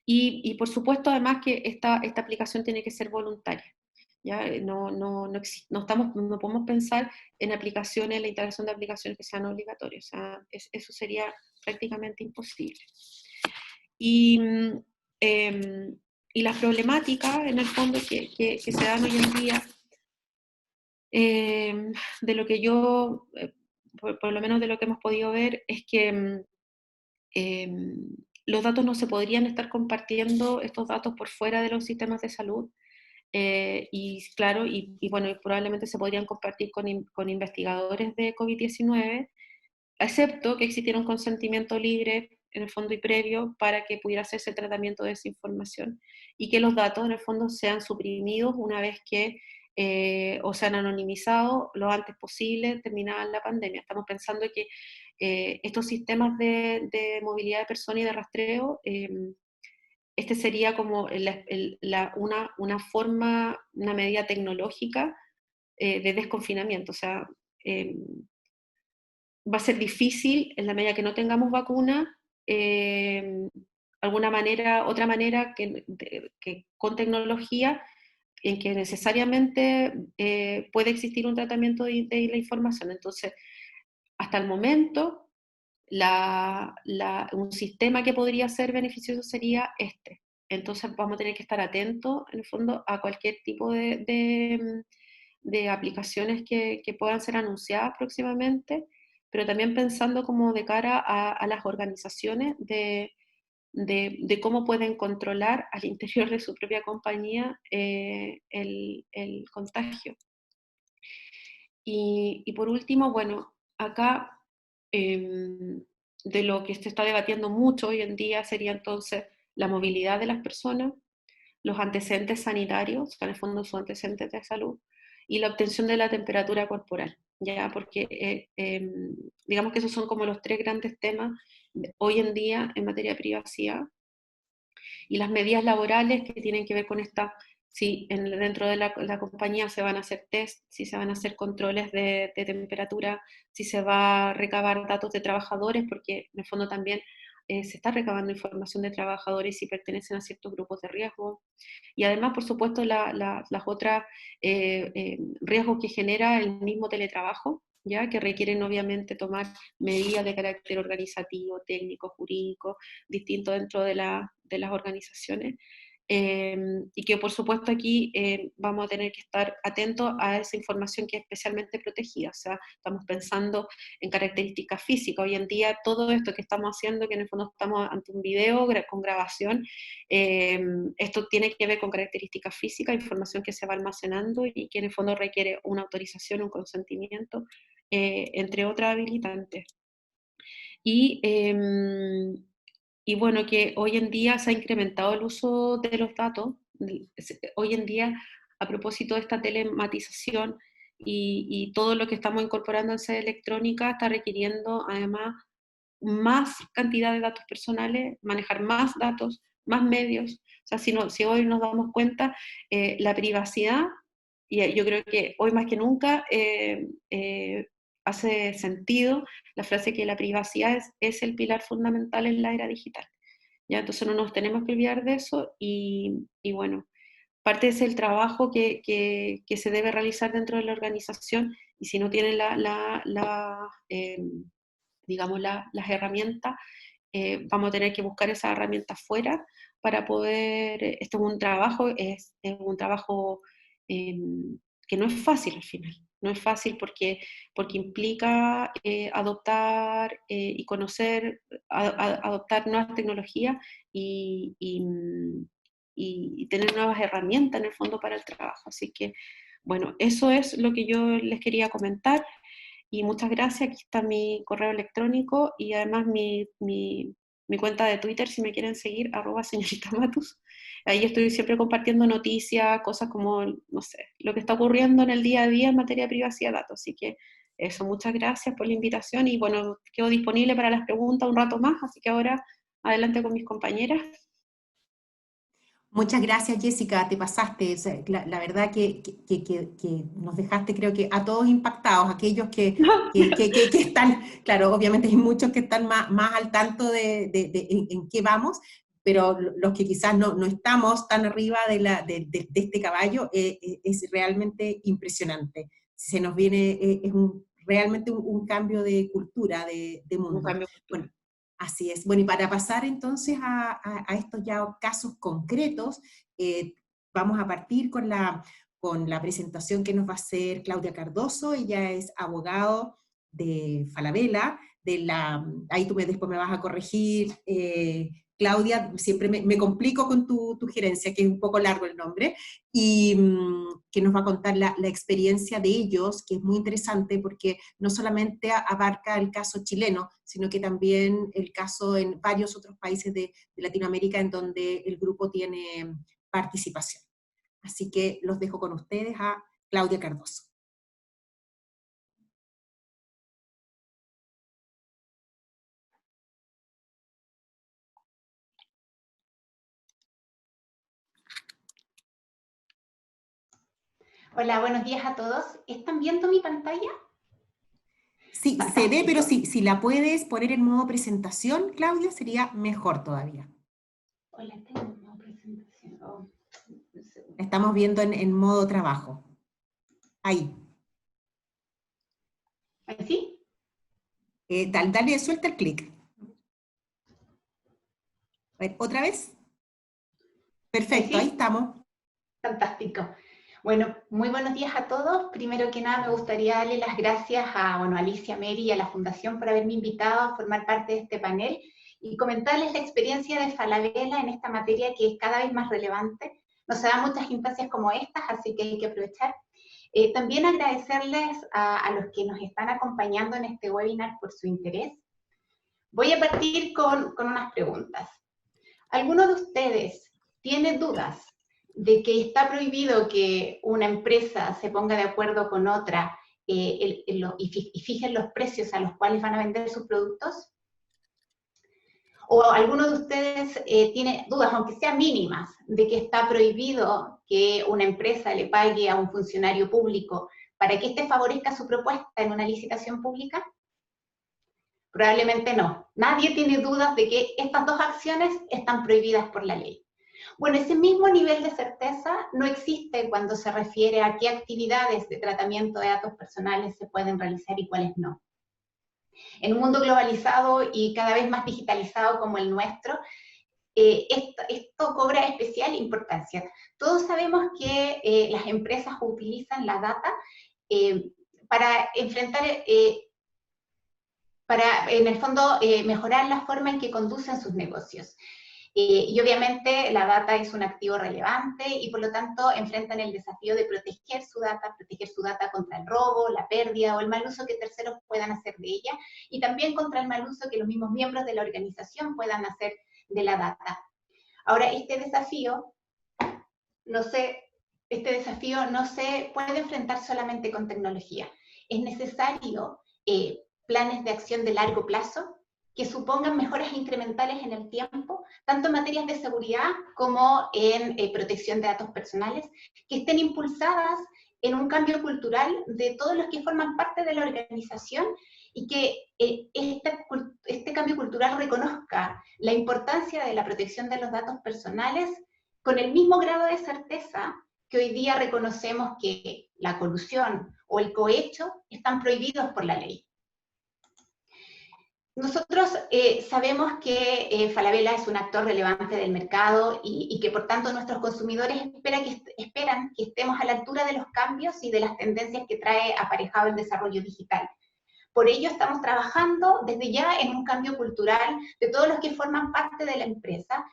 Y por supuesto, además, que esta aplicación tiene que ser voluntaria. ¿Ya? No podemos pensar en aplicaciones, la instalación de aplicaciones que sean obligatorias. O sea, eso sería prácticamente imposible. Y, em, y las problemáticas, en el fondo, que se dan hoy en día, de lo que yo, por lo menos de lo que hemos podido ver, es que los datos no se podrían estar compartiendo, estos datos, por fuera de los sistemas de salud. Y claro, bueno, probablemente se podrían compartir con investigadores de COVID-19, excepto que existiera un consentimiento libre en el fondo y previo para que pudiera hacerse el tratamiento de esa información, y que los datos en el fondo sean suprimidos una vez que o sean anonimizados lo antes posible terminada la pandemia. Estamos pensando que estos sistemas de movilidad de personas y de rastreo, este sería como una medida tecnológica de desconfinamiento. O sea, va a ser difícil en la medida que no tengamos vacuna, alguna manera, otra manera que con tecnología, en que necesariamente puede existir un tratamiento de la información. Entonces, hasta el momento, un sistema que podría ser beneficioso sería este. Entonces vamos a tener que estar atentos, en el fondo, a cualquier tipo de aplicaciones que puedan ser anunciadas próximamente, pero también pensando como de cara a las organizaciones de cómo pueden controlar al interior de su propia compañía el contagio. Y por último, bueno, acá de lo que se está debatiendo mucho hoy en día sería entonces la movilidad de las personas, los antecedentes sanitarios, que en el fondo son antecedentes de salud, y la obtención de la temperatura corporal, ¿ya? Porque digamos que esos son como los tres grandes temas hoy en día en materia de privacidad, y las medidas laborales que tienen que ver con esta, si dentro de la compañía se van a hacer test, si se van a hacer controles de temperatura, si se va a recabar datos de trabajadores, porque en el fondo también se está recabando información de trabajadores si pertenecen a ciertos grupos de riesgo. Y además, por supuesto, las otras riesgos que genera el mismo teletrabajo, ¿ya? Que requieren obviamente tomar medidas de carácter organizativo, técnico, jurídico, distinto dentro de las organizaciones. Y que por supuesto aquí vamos a tener que estar atentos a esa información que es especialmente protegida, o sea, estamos pensando en características físicas. Hoy en día todo esto que estamos haciendo, que en el fondo estamos ante un video con grabación, esto tiene que ver con características físicas, información que se va almacenando y que en el fondo requiere una autorización, un consentimiento, entre otras habilitantes. Y, y bueno, que hoy en día se ha incrementado el uso de los datos. Hoy en día, a propósito de esta telematización y todo lo que estamos incorporando en sede electrónica, está requiriendo además más cantidad de datos personales, manejar más datos, más medios. O sea, si hoy nos damos cuenta, la privacidad, y yo creo que hoy más que nunca hace sentido la frase que la privacidad es el pilar fundamental en la era digital. ¿Ya? Entonces no nos tenemos que olvidar de eso y bueno, parte es el trabajo que se debe realizar dentro de la organización y si no tienen digamos, las herramientas, vamos a tener que buscar esas herramientas fuera para poder, esto es un trabajo eh, que no es fácil al final, no es fácil porque implica adoptar y conocer, adoptar nuevas tecnologías y tener nuevas herramientas en el fondo para el trabajo. Así que, bueno, eso es lo que yo les quería comentar. Y muchas gracias, aquí está mi correo electrónico y además mi cuenta de Twitter, si me quieren seguir, @señorita Matus. Ahí estoy siempre compartiendo noticias, cosas como, no sé, lo que está ocurriendo en el día a día en materia de privacidad de datos. Así que eso, muchas gracias por la invitación y bueno, quedo disponible para las preguntas un rato más, así que ahora adelante con mis compañeras. Muchas gracias, Jessica, te pasaste. O sea, la verdad que nos dejaste, creo que a todos impactados, aquellos que están, claro, obviamente hay muchos que están más al tanto en qué vamos, pero los que quizás no estamos tan arriba de este caballo, es realmente impresionante. Se nos viene, realmente un cambio de cultura, de Un mundo. cambio Bueno, cultural. así es. Bueno, y para pasar entonces a estos ya casos concretos, eh, vamos a partir con la presentación que nos va a hacer Claudia Cardoso. Ella es abogado de Falabella, ahí después me vas a corregir, Claudia, siempre me complico con tu gerencia, que es un poco largo el nombre, y que nos va a contar la experiencia de ellos, que es muy interesante porque no solamente abarca el caso chileno, sino que también el caso en varios otros países de Latinoamérica en donde el grupo tiene participación. Así que los dejo con ustedes a Claudia Cardoso. Hola, buenos días a todos. ¿Están viendo mi pantalla? Sí, se ve, pero si la puedes poner en modo presentación, Claudia, sería mejor todavía. Hola, tengo una presentación. Oh, Estamos viendo en modo trabajo. Ahí. ¿Así? Dale, suelta el clic. A ver, ¿otra vez? Perfecto, ahí ¿Así? estamos. Fantástico. Bueno, muy buenos días a todos. Primero que nada, me gustaría darle las gracias a Alicia Meri y a la Fundación por haberme invitado a formar parte de este panel y comentarles la experiencia de Falabella en esta materia que es cada vez más relevante. No se dan muchas instancias como estas, así que hay que aprovechar. También agradecerles a los que nos están acompañando en este webinar por su interés. Voy a partir con unas preguntas. ¿Alguno de ustedes tiene dudas de que está prohibido que una empresa se ponga de acuerdo con otra y fijen los precios a los cuales van a vender sus productos? ¿O alguno de ustedes tiene dudas, aunque sean mínimas, de que está prohibido que una empresa le pague a un funcionario público para que éste favorezca su propuesta en una licitación pública? Probablemente no. Nadie tiene dudas de que estas dos acciones están prohibidas por la ley. Bueno, ese mismo nivel de certeza no existe cuando se refiere a qué actividades de tratamiento de datos personales se pueden realizar y cuáles no. En un mundo globalizado y cada vez más digitalizado como el nuestro, esto cobra especial importancia. Todos sabemos que las empresas utilizan la data para enfrentar, para en el fondo mejorar la forma en que conducen sus negocios. Y obviamente la data es un activo relevante y por lo tanto enfrentan el desafío de proteger su data contra el robo, la pérdida o el mal uso que terceros puedan hacer de ella y también contra el mal uso que los mismos miembros de la organización puedan hacer de la data. Ahora, este desafío no se puede enfrentar solamente con tecnología. Es necesario planes de acción de largo plazo que supongan mejoras incrementales en el tiempo, tanto en materias de seguridad como en protección de datos personales, que estén impulsadas en un cambio cultural de todos los que forman parte de la organización y que este cambio cultural reconozca la importancia de la protección de los datos personales con el mismo grado de certeza que hoy día reconocemos que la colusión o el cohecho están prohibidos por la ley. Nosotros sabemos que Falabella es un actor relevante del mercado y que por tanto nuestros consumidores esperan que estemos a la altura de los cambios y de las tendencias que trae aparejado el desarrollo digital. Por ello estamos trabajando desde ya en un cambio cultural de todos los que forman parte de la empresa,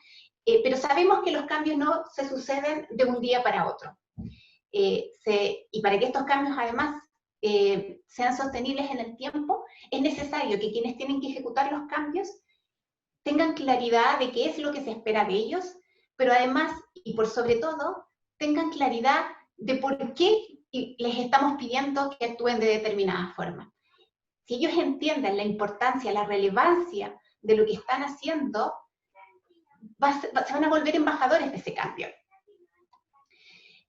pero sabemos que los cambios no se suceden de un día para otro. Y para que estos cambios además sean sostenibles en el tiempo, es necesario que quienes tienen que ejecutar los cambios tengan claridad de qué es lo que se espera de ellos, pero además, y por sobre todo, tengan claridad de por qué les estamos pidiendo que actúen de determinada forma. Si ellos entienden la importancia, la relevancia de lo que están haciendo, se van a volver embajadores de ese cambio.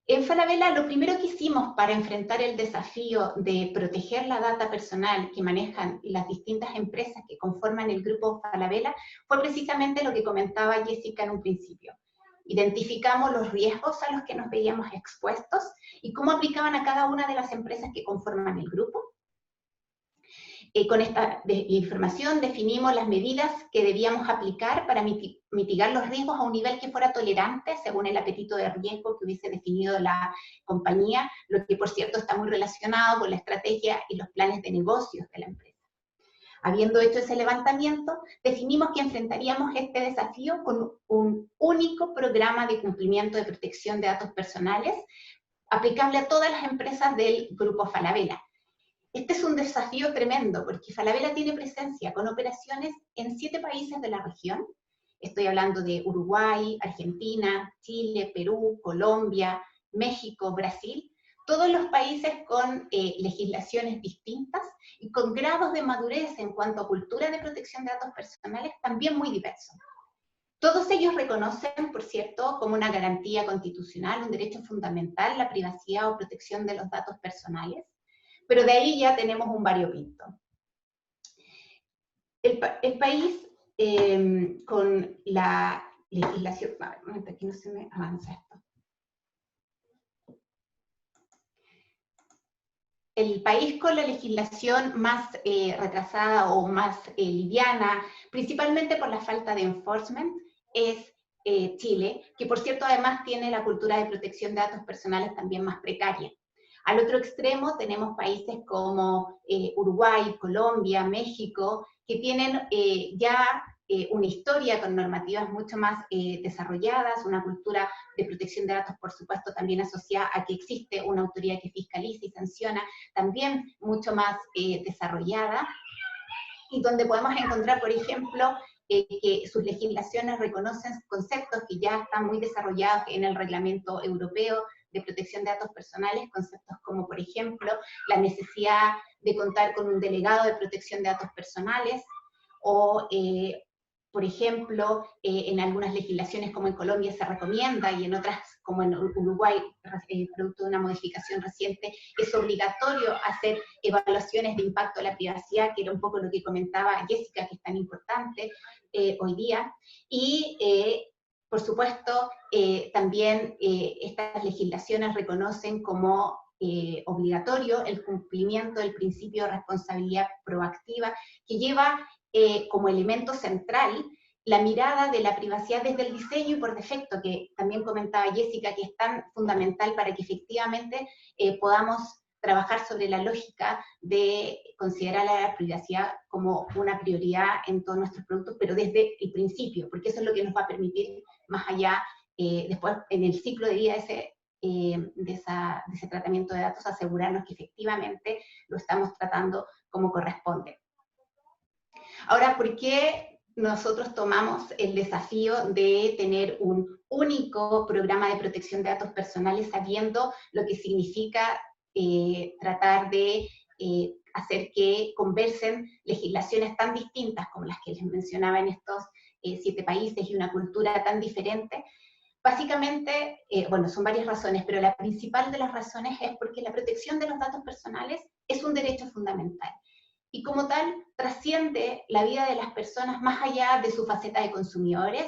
En Falabella, lo primero que hicimos para enfrentar el desafío de proteger la data personal que manejan las distintas empresas que conforman el grupo Falabella fue precisamente lo que comentaba Jessica en un principio. Identificamos los riesgos a los que nos veíamos expuestos y cómo aplicaban a cada una de las empresas que conforman el grupo. Con esta información definimos las medidas que debíamos aplicar para mitigar los riesgos a un nivel que fuera tolerante según el apetito de riesgo que hubiese definido la compañía, lo que por cierto está muy relacionado con la estrategia y los planes de negocios de la empresa. Habiendo hecho ese levantamiento, definimos que enfrentaríamos este desafío con un único programa de cumplimiento de protección de datos personales aplicable a todas las empresas del grupo Falabella. Este es un desafío tremendo porque Falabella tiene presencia con operaciones en 7 países de la región. Estoy hablando de Uruguay, Argentina, Chile, Perú, Colombia, México, Brasil. Todos los países con legislaciones distintas y con grados de madurez en cuanto a cultura de protección de datos personales también muy diversos. Todos ellos reconocen, por cierto, como una garantía constitucional, un derecho fundamental, la privacidad o protección de los datos personales. Pero de ahí ya tenemos un variopinto. El país, con la legislación, a ver, un momento, aquí no se me avanza esto. El país con la legislación más retrasada o más liviana, principalmente por la falta de enforcement, es Chile, que por cierto además tiene la cultura de protección de datos personales también más precaria. Al otro extremo tenemos países como Uruguay, Colombia, México, que tienen ya una historia con normativas mucho más desarrolladas, una cultura de protección de datos, por supuesto, también asociada a que existe una autoridad que fiscaliza y sanciona, también mucho más desarrollada, y donde podemos encontrar, por ejemplo, que sus legislaciones reconocen conceptos que ya están muy desarrollados en el Reglamento Europeo de Protección de Datos Personales, conceptos como, por ejemplo, la necesidad de contar con un delegado de protección de datos personales, o, por ejemplo, en algunas legislaciones como en Colombia se recomienda, y en otras como en Uruguay, producto de una modificación reciente, es obligatorio hacer evaluaciones de impacto a la privacidad, que era un poco lo que comentaba Jessica, que es tan importante hoy día. Y, por supuesto, también estas legislaciones reconocen como obligatorio el cumplimiento del principio de responsabilidad proactiva, que lleva como elemento central la mirada de la privacidad desde el diseño y por defecto, que también comentaba Jessica, que es tan fundamental para que efectivamente podamos trabajar sobre la lógica de considerar a la privacidad como una prioridad en todos nuestros productos, pero desde el principio, porque eso es lo que nos va a permitir más allá, después en el ciclo de vida de ese tratamiento de datos, asegurarnos que efectivamente lo estamos tratando como corresponde. Ahora, ¿por qué nosotros tomamos el desafío de tener un único programa de protección de datos personales, sabiendo lo que significa tratar de hacer que conversen legislaciones tan distintas como las que les mencionaba en estos 7 países y una cultura tan diferente? Básicamente, bueno, son varias razones, pero la principal de las razones es porque la protección de los datos personales es un derecho fundamental. Y como tal, trasciende la vida de las personas más allá de su faceta de consumidores.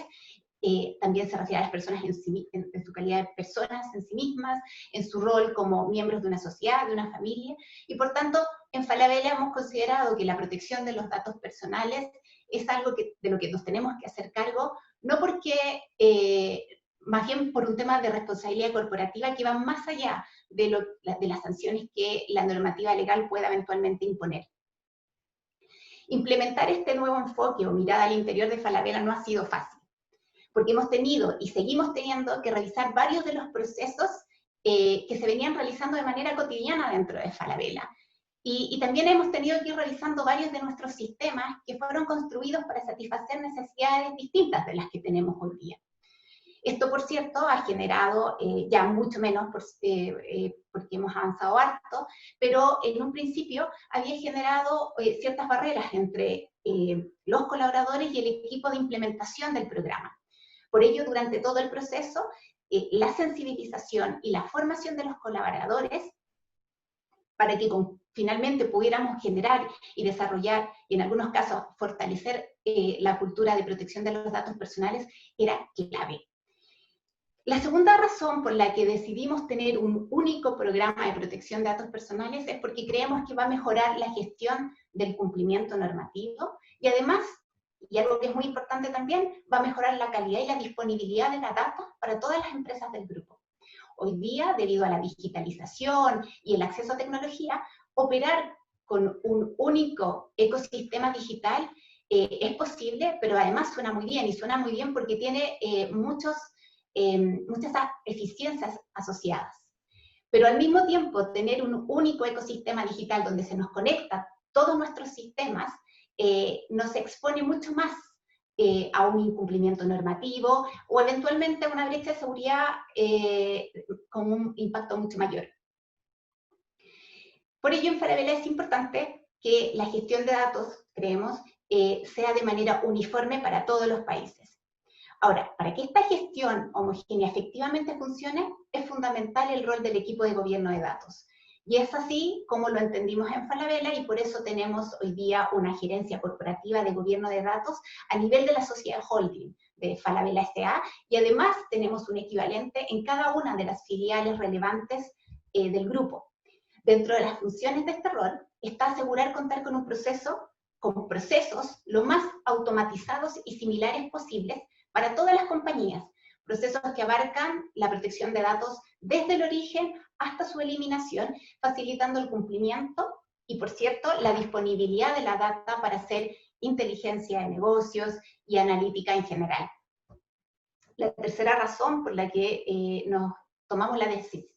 También se refiere a las personas en su calidad de personas en sí mismas, en su rol como miembros de una sociedad, de una familia, y por tanto, en Falabella hemos considerado que la protección de los datos personales es algo de lo que nos tenemos que hacer cargo, no porque, más bien por un tema de responsabilidad corporativa que va más allá de las sanciones que la normativa legal pueda eventualmente imponer. Implementar este nuevo enfoque o mirada al interior de Falabella no ha sido fácil, porque hemos tenido y seguimos teniendo que revisar varios de los procesos que se venían realizando de manera cotidiana dentro de Falabella. Y también hemos tenido que ir revisando varios de nuestros sistemas que fueron construidos para satisfacer necesidades distintas de las que tenemos hoy día. Esto, por cierto, ha generado ya mucho menos porque hemos avanzado harto, pero en un principio había generado ciertas barreras entre los colaboradores y el equipo de implementación del programa. Por ello, durante todo el proceso, la sensibilización y la formación de los colaboradores para que finalmente pudiéramos generar y desarrollar, y en algunos casos fortalecer la cultura de protección de los datos personales, era clave. La segunda razón por la que decidimos tener un único programa de protección de datos personales es porque creemos que va a mejorar la gestión del cumplimiento normativo y además, y algo que es muy importante también, va a mejorar la calidad y la disponibilidad de la data para todas las empresas del grupo. Hoy día, debido a la digitalización y el acceso a tecnología, operar con un único ecosistema digital es posible, pero además suena muy bien, y suena muy bien porque tiene muchas eficiencias asociadas. Pero al mismo tiempo, tener un único ecosistema digital donde se nos conecta todos nuestros sistemas, nos expone mucho más a un incumplimiento normativo o eventualmente a una brecha de seguridad con un impacto mucho mayor. Por ello, en Falabella es importante que la gestión de datos, creemos, sea de manera uniforme para todos los países. Ahora, para que esta gestión homogénea efectivamente funcione, es fundamental el rol del equipo de gobierno de datos. Y es así como lo entendimos en Falabella, y por eso tenemos hoy día una gerencia corporativa de gobierno de datos a nivel de la sociedad holding de Falabella S.A., y además tenemos un equivalente en cada una de las filiales relevantes del grupo. Dentro de las funciones de este rol está asegurar contar con procesos lo más automatizados y similares posibles para todas las compañías, procesos que abarcan la protección de datos desde el origen hasta su eliminación, facilitando el cumplimiento y, por cierto, la disponibilidad de la data para hacer inteligencia de negocios y analítica en general. La tercera razón por la que nos tomamos la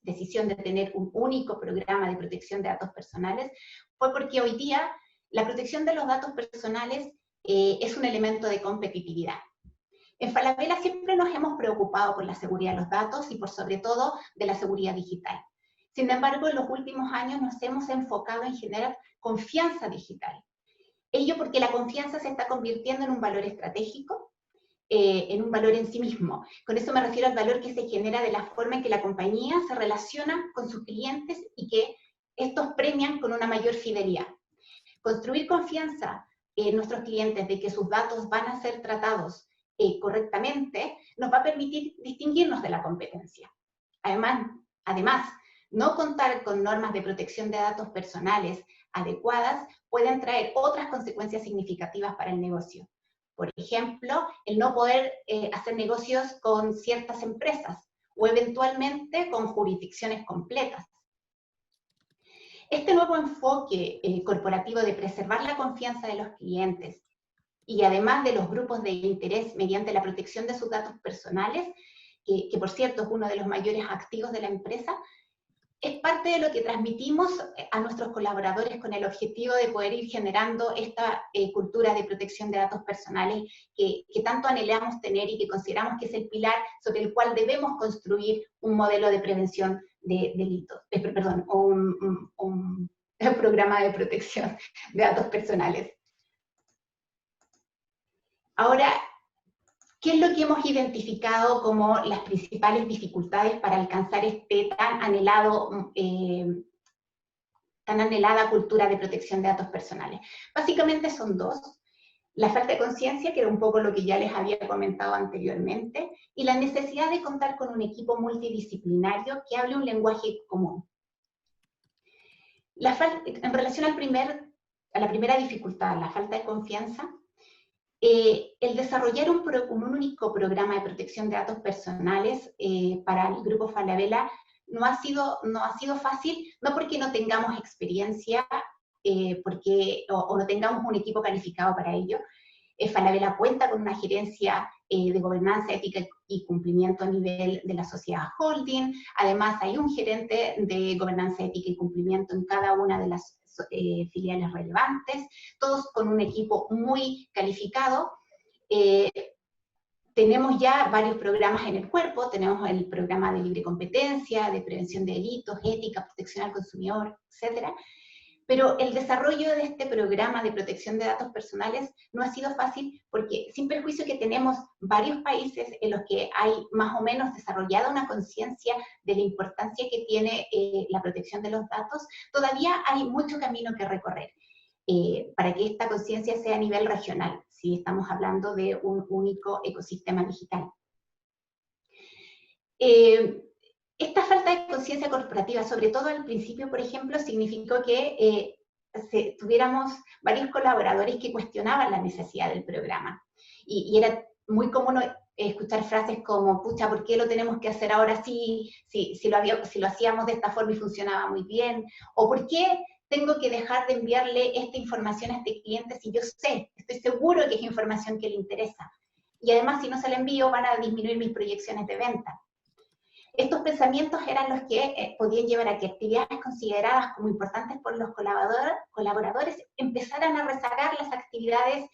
decisión de tener un único programa de protección de datos personales fue porque hoy día la protección de los datos personales es un elemento de competitividad. En Falabella siempre nos hemos preocupado por la seguridad de los datos y por sobre todo de la seguridad digital. Sin embargo, en los últimos años nos hemos enfocado en generar confianza digital. Ello porque la confianza se está convirtiendo en un valor estratégico, en un valor en sí mismo. Con eso me refiero al valor que se genera de la forma en que la compañía se relaciona con sus clientes y que estos premian con una mayor fidelidad. Construir confianza en nuestros clientes de que sus datos van a ser tratados correctamente, nos va a permitir distinguirnos de la competencia. Además, no contar con normas de protección de datos personales adecuadas pueden traer otras consecuencias significativas para el negocio. Por ejemplo, el no poder hacer negocios con ciertas empresas o eventualmente con jurisdicciones completas. Este nuevo enfoque corporativo de preservar la confianza de los clientes y además de los grupos de interés mediante la protección de sus datos personales, que por cierto es uno de los mayores activos de la empresa, es parte de lo que transmitimos a nuestros colaboradores con el objetivo de poder ir generando esta cultura de protección de datos personales que tanto anhelamos tener y que consideramos que es el pilar sobre el cual debemos construir un modelo de prevención de delitos, un programa de protección de datos personales. Ahora, ¿qué es lo que hemos identificado como las principales dificultades para alcanzar este tan anhelada cultura de protección de datos personales? Básicamente son dos. La falta de conciencia, que era un poco lo que ya les había comentado anteriormente, y la necesidad de contar con un equipo multidisciplinario que hable un lenguaje común. En relación a la primera dificultad, la falta de confianza, el desarrollar un único programa de protección de datos personales para el Grupo Falabella no ha sido fácil, no porque no tengamos experiencia o no tengamos un equipo calificado para ello. Falabella cuenta con una gerencia de gobernanza, ética y cumplimiento a nivel de la sociedad holding. Además, hay un gerente de gobernanza, ética y cumplimiento en cada una de las filiales relevantes, todos con un equipo muy calificado. Tenemos ya varios programas en el cuerpo, tenemos el programa de libre competencia, de prevención de delitos, ética, protección al consumidor, etc. Pero el desarrollo de este programa de protección de datos personales no ha sido fácil porque, sin perjuicio que tenemos varios países en los que hay más o menos desarrollada una conciencia de la importancia que tiene la protección de los datos, todavía hay mucho camino que recorrer para que esta conciencia sea a nivel regional, si estamos hablando de un único ecosistema digital. Esta falta de conciencia corporativa, sobre todo al principio, por ejemplo, significó que tuviéramos varios colaboradores que cuestionaban la necesidad del programa. Y era muy común escuchar frases como, pucha, ¿por qué lo tenemos que hacer ahora así? Si lo hacíamos de esta forma y funcionaba muy bien. O ¿por qué tengo que dejar de enviarle esta información a este cliente si yo estoy seguro que es información que le interesa? Y además, si no se la envío, van a disminuir mis proyecciones de venta. Estos pensamientos eran los que podían llevar a que actividades consideradas como importantes por los colaboradores empezaran a rezagar las actividades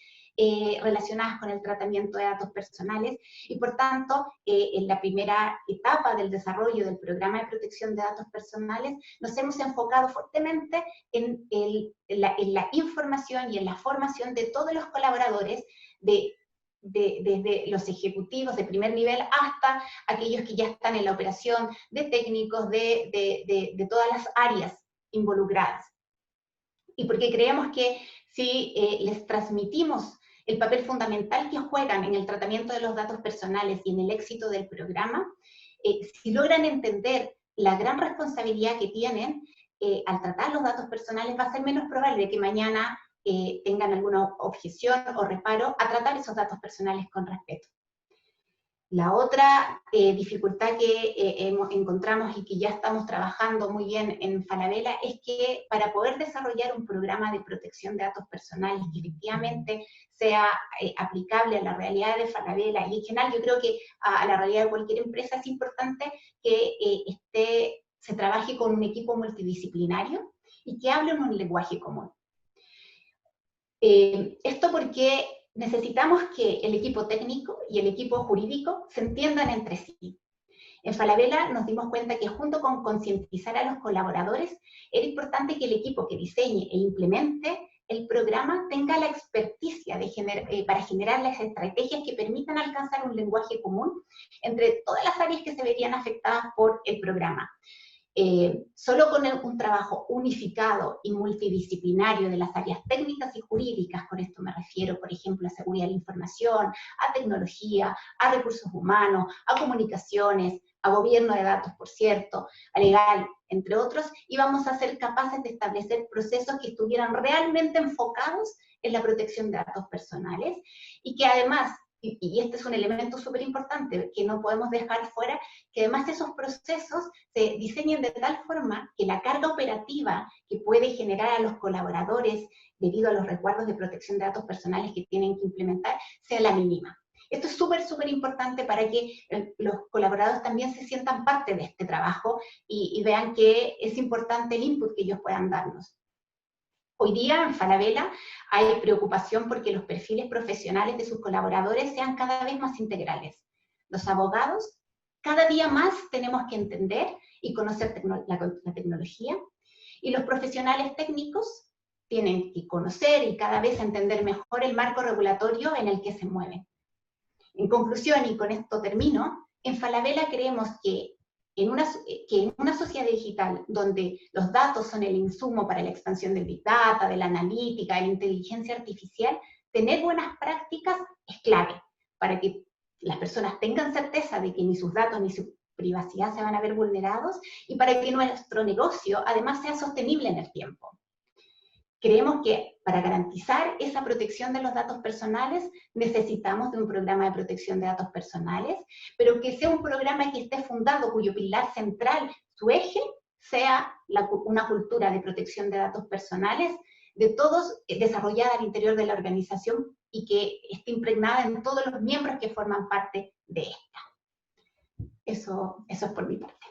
relacionadas con el tratamiento de datos personales, y por tanto, en la primera etapa del desarrollo del programa de protección de datos personales, nos hemos enfocado fuertemente en la información y en la formación de todos los colaboradores, desde los ejecutivos de primer nivel hasta aquellos que ya están en la operación, de técnicos, de todas las áreas involucradas. Y porque creemos que si les transmitimos el papel fundamental que juegan en el tratamiento de los datos personales y en el éxito del programa, si logran entender la gran responsabilidad que tienen al tratar los datos personales, va a ser menos probable que mañana tengan alguna objeción o reparo a tratar esos datos personales con respeto. La otra dificultad que encontramos y que ya estamos trabajando muy bien en Falabella es que para poder desarrollar un programa de protección de datos personales que efectivamente sea aplicable a la realidad de Falabella y en general yo creo que a la realidad de cualquier empresa, es importante que se trabaje con un equipo multidisciplinario y que hable en un lenguaje común. Esto porque necesitamos que el equipo técnico y el equipo jurídico se entiendan entre sí. En Falabella nos dimos cuenta que junto con concientizar a los colaboradores, era importante que el equipo que diseñe e implemente el programa tenga la experticia para generar las estrategias que permitan alcanzar un lenguaje común entre todas las áreas que se verían afectadas por el programa. Solo con un trabajo unificado y multidisciplinario de las áreas técnicas y jurídicas, con esto me refiero, por ejemplo, a seguridad de la información, a tecnología, a recursos humanos, a comunicaciones, a gobierno de datos, por cierto, a legal, entre otros, íbamos a ser capaces de establecer procesos que estuvieran realmente enfocados en la protección de datos personales y que además, y este es un elemento súper importante que no podemos dejar fuera, que además esos procesos se diseñen de tal forma que la carga operativa que puede generar a los colaboradores debido a los recuerdos de protección de datos personales que tienen que implementar sea la mínima. Esto es súper, súper importante para que los colaboradores también se sientan parte de este trabajo y vean que es importante el input que ellos puedan darnos. Hoy día en Falabella hay preocupación porque los perfiles profesionales de sus colaboradores sean cada vez más integrales. Los abogados, cada día más tenemos que entender y conocer la tecnología, y los profesionales técnicos tienen que conocer y cada vez entender mejor el marco regulatorio en el que se mueven. En conclusión, y con esto termino, en Falabella creemos que en una sociedad digital donde los datos son el insumo para la expansión del Big Data, de la analítica, de la inteligencia artificial, tener buenas prácticas es clave para que las personas tengan certeza de que ni sus datos ni su privacidad se van a ver vulnerados y para que nuestro negocio además sea sostenible en el tiempo. Creemos que para garantizar esa protección de los datos personales necesitamos de un programa de protección de datos personales, pero que sea un programa que esté fundado, cuyo pilar central, su eje, sea una cultura de protección de datos personales de todos, desarrollada al interior de la organización y que esté impregnada en todos los miembros que forman parte de esta. Eso es por mi parte.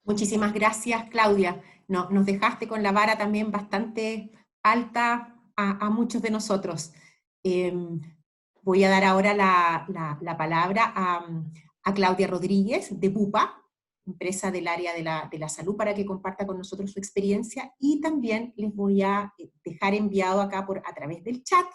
Muchísimas gracias, Claudia. Nos dejaste con la vara también bastante alta a muchos de nosotros. Voy a dar ahora la palabra a Claudia Rodríguez, de Bupa, empresa del área de la salud, para que comparta con nosotros su experiencia, y también les voy a dejar enviado acá a través del chat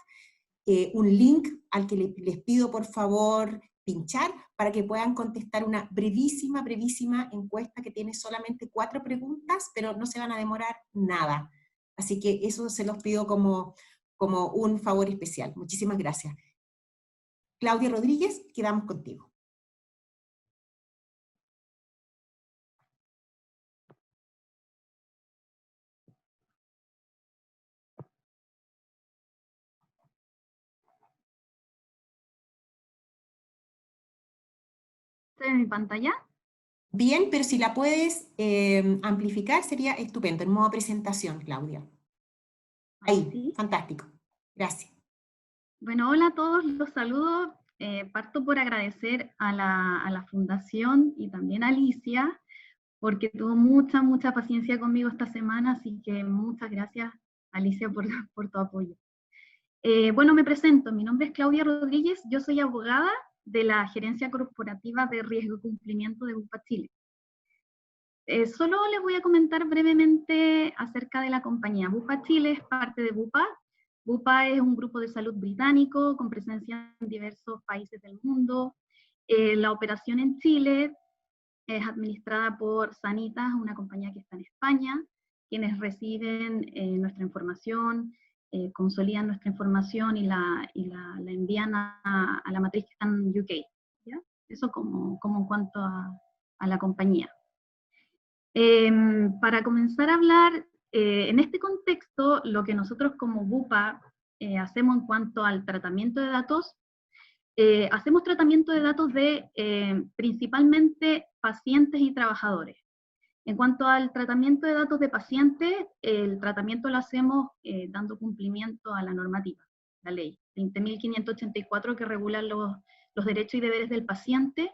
un link al que les pido por favor pinchar para que puedan contestar una brevísima encuesta que tiene solamente 4 preguntas, pero no se van a demorar nada. Así que eso se los pido como un favor especial. Muchísimas gracias. Claudia Rodríguez, quedamos contigo. ¿En mi pantalla? Bien, pero si la puedes amplificar sería estupendo, en modo presentación, Claudia. Ahí, ¿Sí? fantástico. Gracias. Bueno, hola a todos, los saludo. Parto por agradecer a la Fundación y también a Alicia, porque tuvo mucha paciencia conmigo esta semana, así que muchas gracias, Alicia, por tu apoyo. Bueno, me presento, mi nombre es Claudia Rodríguez, yo soy abogada de la Gerencia Corporativa de Riesgo y Cumplimiento de Bupa Chile. Solo les voy a comentar brevemente acerca de la compañía. Bupa Chile es parte de Bupa. Bupa es un grupo de salud británico con presencia en diversos países del mundo. La operación en Chile es administrada por Sanitas, una compañía que está en España, quienes reciben nuestra información, consolidan nuestra información y la envían a la matriz que está en UK. ¿Ya? Eso como en cuanto a la compañía. Para comenzar a hablar, en este contexto, lo que nosotros como Bupa hacemos en cuanto al tratamiento de datos, hacemos tratamiento de datos de principalmente pacientes y trabajadores. En cuanto al tratamiento de datos de pacientes, el tratamiento lo hacemos dando cumplimiento a la normativa, la ley 20.584 que regula los derechos y deberes del paciente.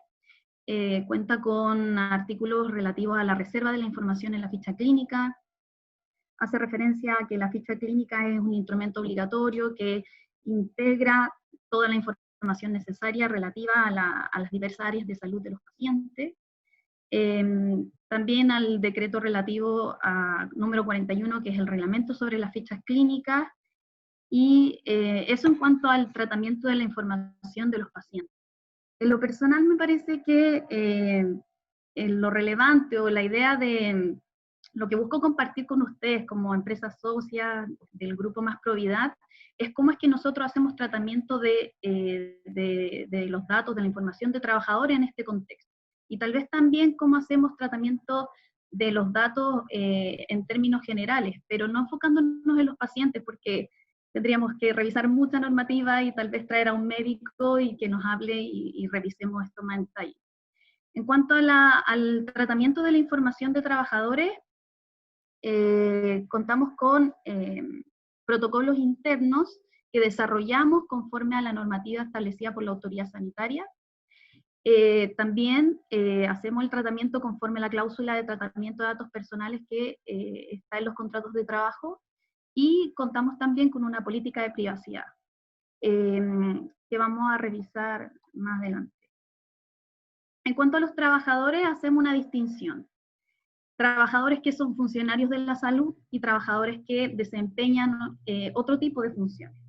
Cuenta con artículos relativos a la reserva de la información en la ficha clínica, hace referencia a que la ficha clínica es un instrumento obligatorio que integra toda la información necesaria relativa a las diversas áreas de salud de los pacientes. También al decreto relativo a número 41, que es el reglamento sobre las fichas clínicas, y eso en cuanto al tratamiento de la información de los pacientes. En lo personal me parece que lo relevante o la idea de lo que busco compartir con ustedes como empresas socias del grupo Más Providad es cómo es que nosotros hacemos tratamiento de los datos, de la información de trabajadores en este contexto. Y tal vez también cómo hacemos tratamiento de los datos en términos generales, pero no enfocándonos en los pacientes, porque tendríamos que revisar mucha normativa y tal vez traer a un médico y que nos hable y revisemos esto más en detalle. En cuanto al tratamiento de la información de trabajadores, contamos con protocolos internos que desarrollamos conforme a la normativa establecida por la autoridad sanitaria. También hacemos el tratamiento conforme a la cláusula de tratamiento de datos personales que está en los contratos de trabajo, y contamos también con una política de privacidad, que vamos a revisar más adelante. En cuanto a los trabajadores, hacemos una distinción. Trabajadores que son funcionarios de la salud y trabajadores que desempeñan otro tipo de funciones.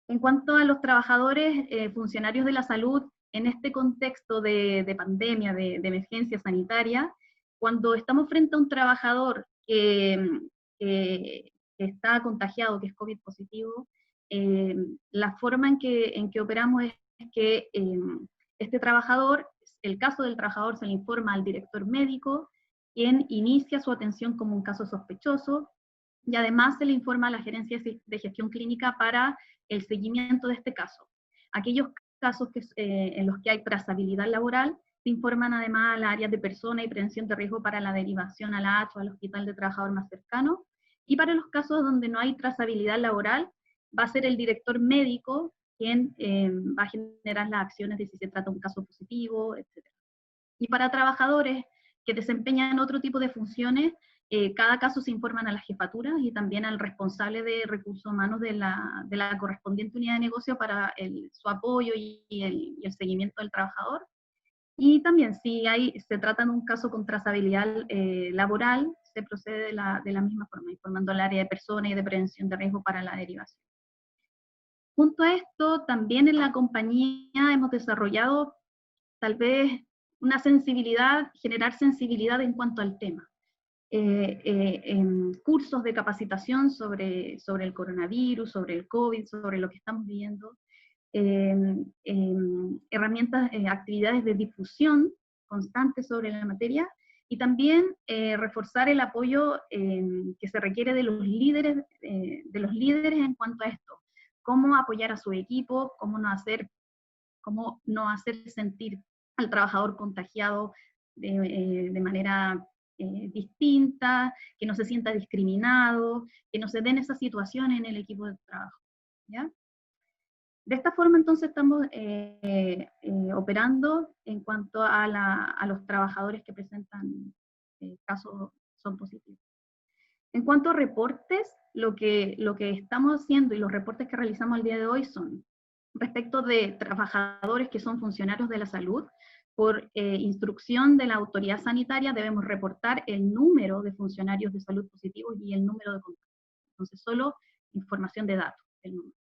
En cuanto a los trabajadores funcionarios de la salud, en este contexto de pandemia, de emergencia sanitaria, cuando estamos frente a un trabajador que está contagiado, que es COVID positivo, la forma en que operamos es que este trabajador, el caso del trabajador se le informa al director médico, quien inicia su atención como un caso sospechoso, y además se le informa a la gerencia de gestión clínica para el seguimiento de este caso. Aquellos casos en los que hay trazabilidad laboral, se informan además a las áreas de persona y prevención de riesgo para la derivación a la ACH o al hospital de trabajador más cercano, y para los casos donde no hay trazabilidad laboral, va a ser el director médico quien va a generar las acciones de si se trata de un caso positivo, etc. Y para trabajadores que desempeñan otro tipo de funciones, cada caso se informan a las jefaturas y también al responsable de recursos humanos de la correspondiente unidad de negocio para su apoyo y el seguimiento del trabajador. Y también si se trata de un caso con trazabilidad laboral, se procede de la misma forma, informando al área de personas y de prevención de riesgo para la derivación. Junto a esto, también en la compañía hemos desarrollado tal vez una sensibilidad, generar sensibilidad en cuanto al tema. En cursos de capacitación sobre el coronavirus, sobre el COVID, sobre lo que estamos viviendo, herramientas, actividades de difusión constante sobre la materia, y también reforzar el apoyo que se requiere de los líderes en cuanto a esto. Cómo apoyar a su equipo, cómo no hacer sentir al trabajador contagiado de manera distinta, que no se sienta discriminado, que no se den esas situaciones en el equipo de trabajo, ¿ya? De esta forma entonces estamos operando en cuanto a los trabajadores que presentan casos son positivos. En cuanto a reportes, lo que estamos haciendo y los reportes que realizamos el día de hoy son respecto de trabajadores que son funcionarios de la salud. Por instrucción de la autoridad sanitaria debemos reportar el número de funcionarios de salud positivos y el número de contactos. Entonces solo información de datos, el número.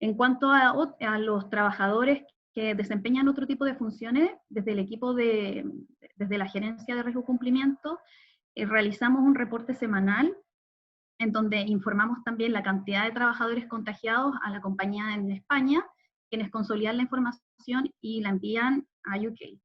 En cuanto a los trabajadores que desempeñan otro tipo de funciones, desde el equipo desde la gerencia de riesgo cumplimiento, realizamos un reporte semanal en donde informamos también la cantidad de trabajadores contagiados a la compañía en España, quienes consolidan la información y la envían a UK.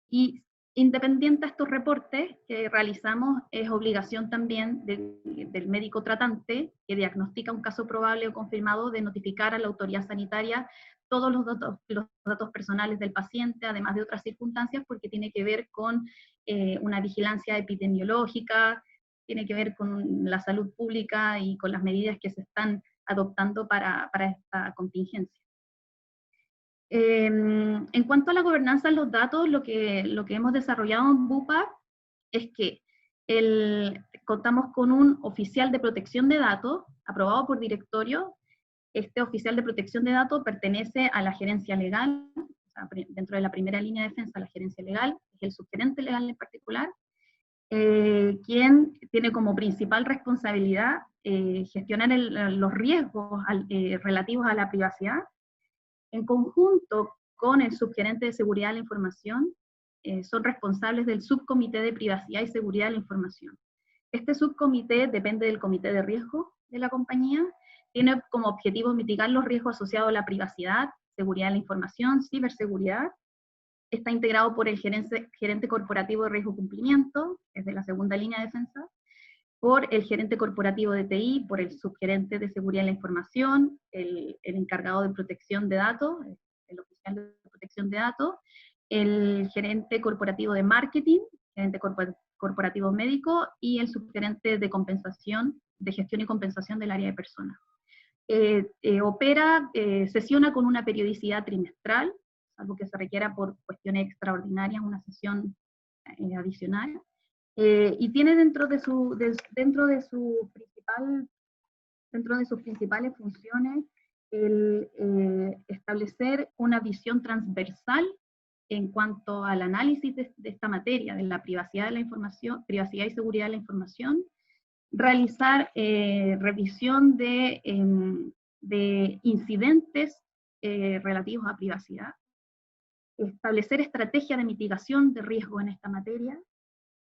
Y independiente a estos reportes que realizamos, es obligación también del médico tratante que diagnostica un caso probable o confirmado de notificar a la autoridad sanitaria todos los datos personales del paciente, además de otras circunstancias, porque tiene que ver con una vigilancia epidemiológica, tiene que ver con la salud pública y con las medidas que se están adoptando para esta contingencia. En cuanto a la gobernanza de los datos, lo que hemos desarrollado en Bupa es que contamos con un oficial de protección de datos aprobado por directorio. Este oficial de protección de datos pertenece a la gerencia legal, o sea, dentro de la primera línea de defensa, la gerencia legal, es el subgerente legal en particular, quien tiene como principal responsabilidad gestionar los riesgos relativos a la privacidad, en conjunto con el subgerente de seguridad de la información. Son responsables del subcomité de privacidad y seguridad de la información. Este subcomité depende del comité de riesgo de la compañía, tiene como objetivo mitigar los riesgos asociados a la privacidad, seguridad de la información, ciberseguridad. Está integrado por el gerente corporativo de riesgo cumplimiento, es de la segunda línea de defensa, por el gerente corporativo de TI, por el subgerente de seguridad de la información, el encargado de protección de datos, el oficial de protección de datos, el gerente corporativo de marketing, gerente corporativo médico, y el subgerente de compensación, de gestión y compensación del área de personas. Sesiona con una periodicidad trimestral, algo que se requiera por cuestiones extraordinarias, una sesión adicional, y tiene dentro de sus principales funciones el establecer una visión transversal en cuanto al análisis de esta materia, de la privacidad de la información, privacidad y seguridad de la información, realizar revisión de incidentes relativos a privacidad, establecer estrategias de mitigación de riesgo en esta materia,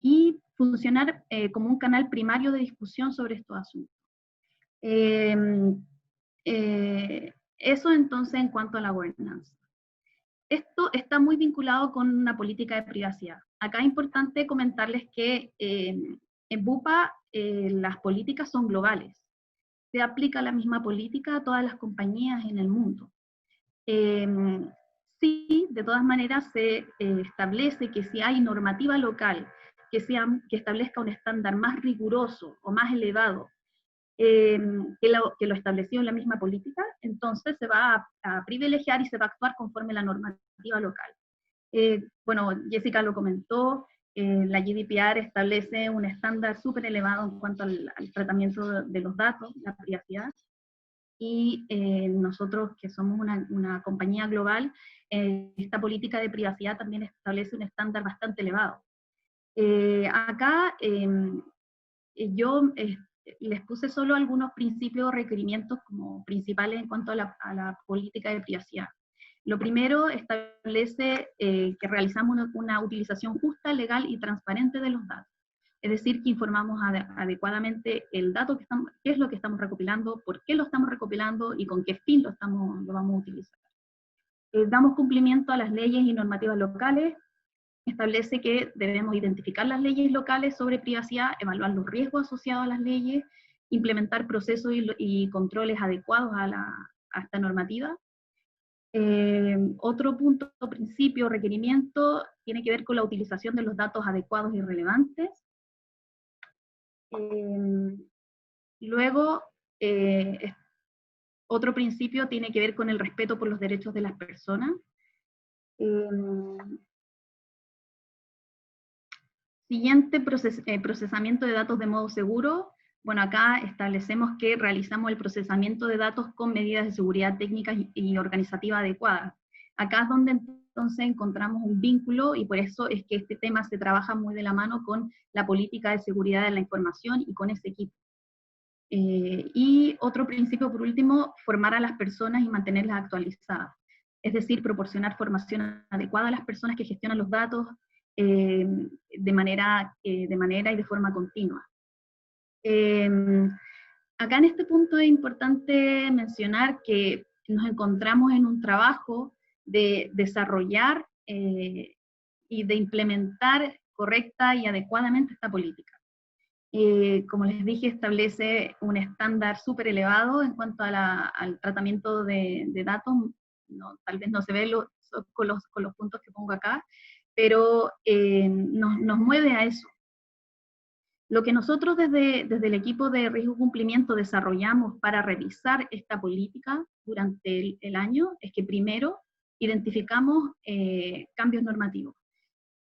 y funcionar como un canal primario de discusión sobre estos asuntos. Eso entonces en cuanto a la gobernanza. Esto está muy vinculado con una política de privacidad. Acá es importante comentarles que en Bupa las políticas son globales. Se aplica la misma política a todas las compañías en el mundo. Sí, de todas maneras se establece que si hay normativa local que establezca un estándar más riguroso o más elevado que lo establecido en la misma política, entonces se va a privilegiar y se va a actuar conforme a la normativa local. Bueno, Jessica lo comentó, la GDPR establece un estándar súper elevado en cuanto al tratamiento de los datos, la privacidad, y nosotros que somos una compañía global, esta política de privacidad también establece un estándar bastante elevado. Acá yo les puse solo algunos principios o requerimientos como principales en cuanto a la política de privacidad. Lo primero establece que realizamos una utilización justa, legal y transparente de los datos. Es decir, que informamos adecuadamente el dato qué es lo que estamos recopilando, por qué lo estamos recopilando y con qué fin lo vamos a utilizar. Damos cumplimiento a las leyes y normativas locales. Establece que debemos identificar las leyes locales sobre privacidad, evaluar los riesgos asociados a las leyes, implementar procesos y controles adecuados a esta normativa. Otro punto, principio, requerimiento, tiene que ver con la utilización de los datos adecuados y relevantes. Luego, otro principio tiene que ver con el respeto por los derechos de las personas. Siguiente, procesamiento de datos de modo seguro. Bueno, acá establecemos que realizamos el procesamiento de datos con medidas de seguridad técnicas y organizativa adecuadas. Acá es donde entonces encontramos un vínculo, y por eso es que este tema se trabaja muy de la mano con la política de seguridad de la información y con ese equipo. Y otro principio, por último, formar a las personas y mantenerlas actualizadas. es decir, proporcionar formación adecuada a las personas que gestionan los datos de manera y de forma continua. Acá en este punto es importante mencionar que nos encontramos en un trabajo de desarrollar y de implementar correcta y adecuadamente esta política. Como les dije, establece un estándar súper elevado en cuanto a al tratamiento de datos. No, tal vez no se ve con los puntos que pongo acá, pero nos mueve a eso. Lo que nosotros desde el equipo de riesgo y cumplimiento desarrollamos para revisar esta política durante el año es que primero identificamos cambios normativos.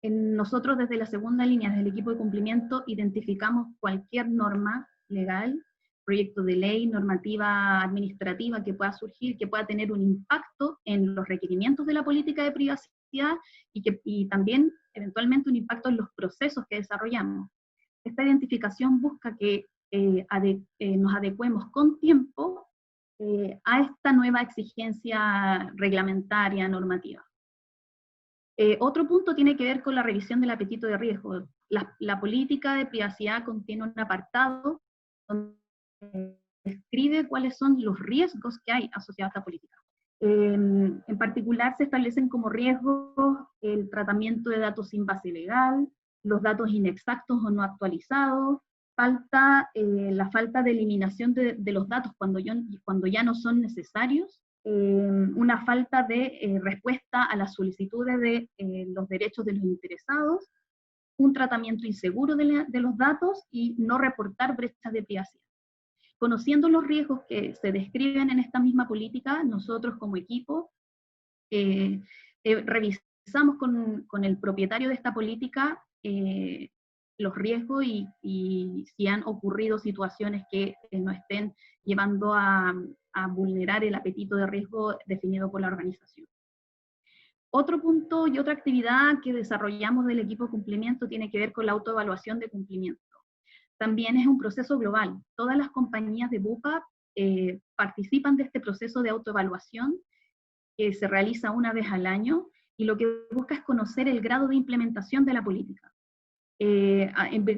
Nosotros desde la segunda línea, desde el equipo de cumplimiento, identificamos cualquier norma legal, proyecto de ley, normativa administrativa que pueda surgir, que pueda tener un impacto en los requerimientos de la política de privacidad y también eventualmente un impacto en los procesos que desarrollamos. Esta identificación busca que nos adecuemos con tiempo a esta nueva exigencia reglamentaria, normativa. Otro punto tiene que ver con la revisión del apetito de riesgo. La política de privacidad contiene un apartado donde describe cuáles son los riesgos que hay asociados a esta política. En particular se establecen como riesgos el tratamiento de datos sin base legal, los datos inexactos o no actualizados, la falta de eliminación de los datos cuando ya no son necesarios, una falta de respuesta a las solicitudes de los derechos de los interesados, un tratamiento inseguro de los datos y no reportar brechas de privacidad. Conociendo los riesgos que se describen en esta misma política, nosotros como equipo revisamos con el propietario de esta política los riesgos y si han ocurrido situaciones que nos estén llevando a vulnerar el apetito de riesgo definido por la organización. Otro punto y otra actividad que desarrollamos del equipo de cumplimiento tiene que ver con la autoevaluación de cumplimiento. También es un proceso global. Todas las compañías de BUPA participan de este proceso de autoevaluación que se realiza una vez al año y lo que busca es conocer el grado de implementación de la política.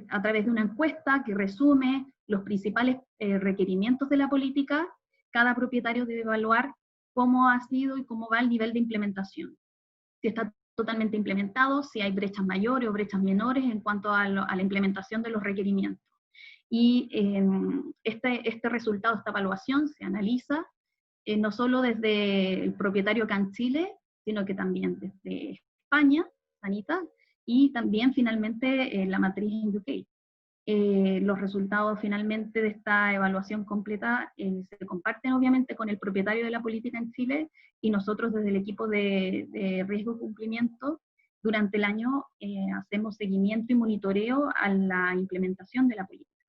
A través de una encuesta que resume los principales requerimientos de la política, cada propietario debe evaluar cómo ha sido y cómo va el nivel de implementación. Si está totalmente implementado, si hay brechas mayores o brechas menores en cuanto a la implementación de los requerimientos. Y este resultado, esta evaluación, se analiza no solo desde el propietario acá en Chile, sino que también desde España, Sanita, y también finalmente la matriz en UK. Los resultados finalmente de esta evaluación completa se comparten obviamente con el propietario de la política en Chile y nosotros desde el equipo de riesgo y cumplimiento durante el año hacemos seguimiento y monitoreo a la implementación de la política.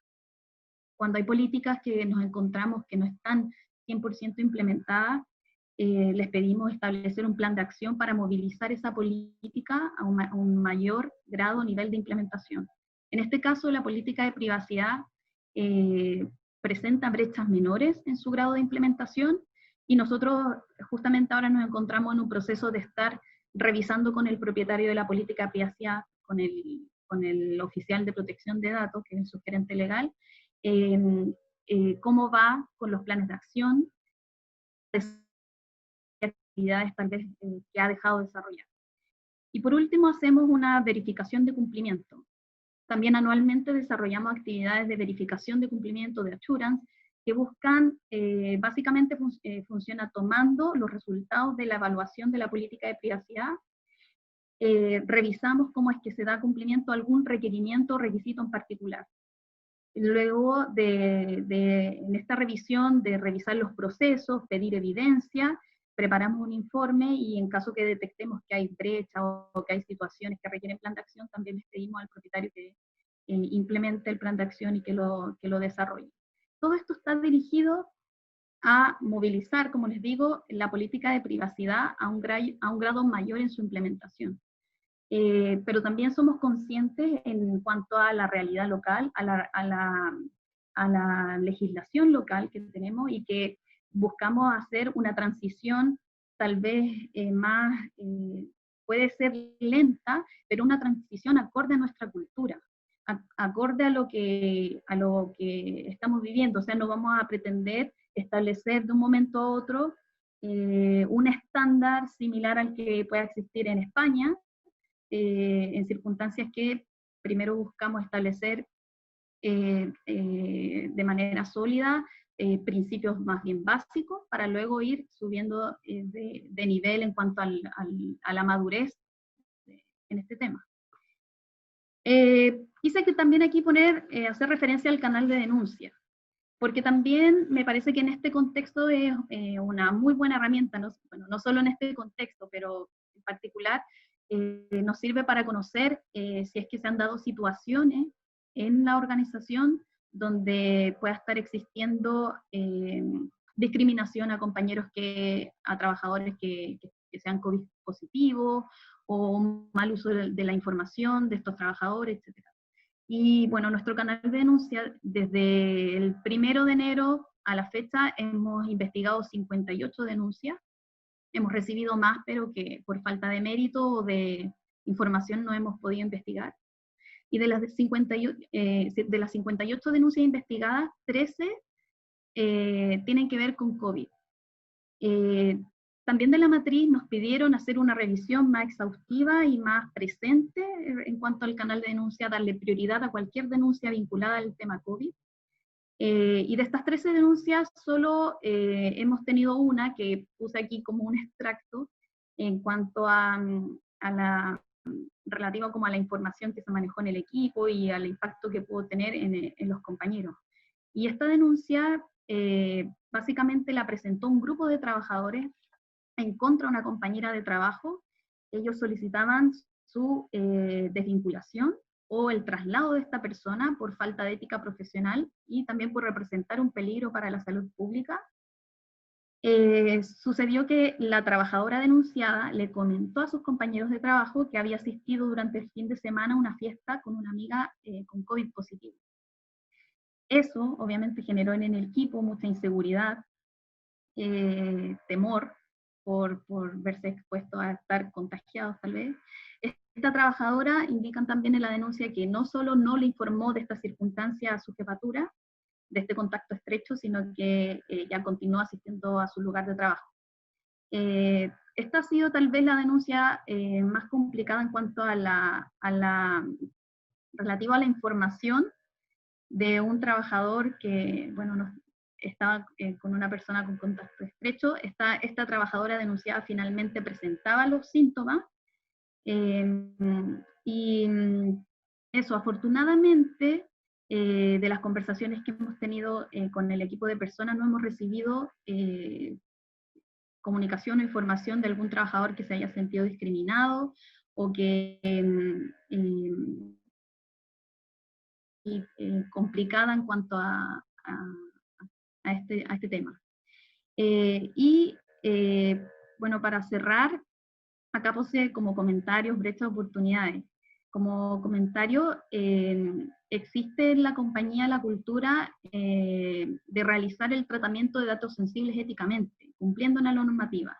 Cuando hay políticas que nos encontramos que no están 100% implementadas, les pedimos establecer un plan de acción para movilizar esa política a un mayor grado o nivel de implementación. En este caso, la política de privacidad presenta brechas menores en su grado de implementación y nosotros justamente ahora nos encontramos en un proceso de estar revisando con el propietario de la política de privacidad, con el oficial de protección de datos, que es su gerente legal, cómo va con los planes de acción, actividades tal vez que ha dejado de desarrollar. Y por último hacemos una verificación de cumplimiento. También anualmente desarrollamos actividades de verificación de cumplimiento de assurance que buscan, básicamente funciona tomando los resultados de la evaluación de la política de privacidad, revisamos cómo es que se da cumplimiento a algún requerimiento o requisito en particular. Luego en esta revisión de revisar los procesos, pedir evidencia, preparamos un informe y en caso que detectemos que hay brecha o que hay situaciones que requieren plan de acción, también les pedimos al propietario que implemente el plan de acción y que lo desarrolle. Todo esto está dirigido a movilizar, como les digo, la política de privacidad a un grado mayor en su implementación. Pero también somos conscientes en cuanto a la realidad local, a la legislación local que tenemos y que buscamos hacer una transición tal vez puede ser lenta, pero una transición acorde a nuestra cultura, acorde a lo que estamos viviendo. O sea, no vamos a pretender establecer de un momento a otro un estándar similar al que pueda existir en España, en circunstancias que primero buscamos establecer de manera sólida principios más bien básicos, para luego ir subiendo de nivel en cuanto a la madurez en este tema. Quise que también aquí hacer referencia al canal de denuncia, porque también me parece que en este contexto es una muy buena herramienta, no solo en este contexto, pero en particular nos sirve para conocer si es que se han dado situaciones en la organización donde pueda estar existiendo discriminación a compañeros, a trabajadores que sean COVID positivos, o mal uso de la información de estos trabajadores, etc. Y bueno, nuestro canal de denuncia, desde el 1 de enero a la fecha, hemos investigado 58 denuncias. Hemos recibido más, pero que por falta de mérito o de información no hemos podido investigar. Y de las 58 denuncias investigadas, 13 tienen que ver con COVID. También de la matriz nos pidieron hacer una revisión más exhaustiva y más presente en cuanto al canal de denuncia, darle prioridad a cualquier denuncia vinculada al tema COVID. Y de estas 13 denuncias, solo hemos tenido una que puse aquí como un extracto en cuanto a la relativa como a la información que se manejó en el equipo y al impacto que pudo tener en los compañeros. Y esta denuncia básicamente la presentó un grupo de trabajadores en contra de una compañera de trabajo. Ellos solicitaban su desvinculación o el traslado de esta persona por falta de ética profesional y también por representar un peligro para la salud pública. Sucedió que la trabajadora denunciada le comentó a sus compañeros de trabajo que había asistido durante el fin de semana a una fiesta con una amiga con COVID positivo. Eso obviamente generó en el equipo mucha inseguridad, temor por verse expuesto a estar contagiados tal vez. Esta trabajadora indican también en la denuncia que no solo no le informó de esta circunstancia a su jefatura, de este contacto estrecho, sino que ya continuó asistiendo a su lugar de trabajo. Esta ha sido tal vez la denuncia más complicada en cuanto a relativa a la información de un trabajador que, bueno, estaba con una persona con contacto estrecho. Esta trabajadora denunciada finalmente presentaba los síntomas, y eso, afortunadamente, de las conversaciones que hemos tenido con el equipo de personas, no hemos recibido comunicación o información de algún trabajador que se haya sentido discriminado o que complicada en cuanto a este tema. Bueno, para cerrar, acá puse como comentarios brechas de oportunidades. Como comentario, existe en la compañía la cultura de realizar el tratamiento de datos sensibles éticamente, cumpliendo la normativa.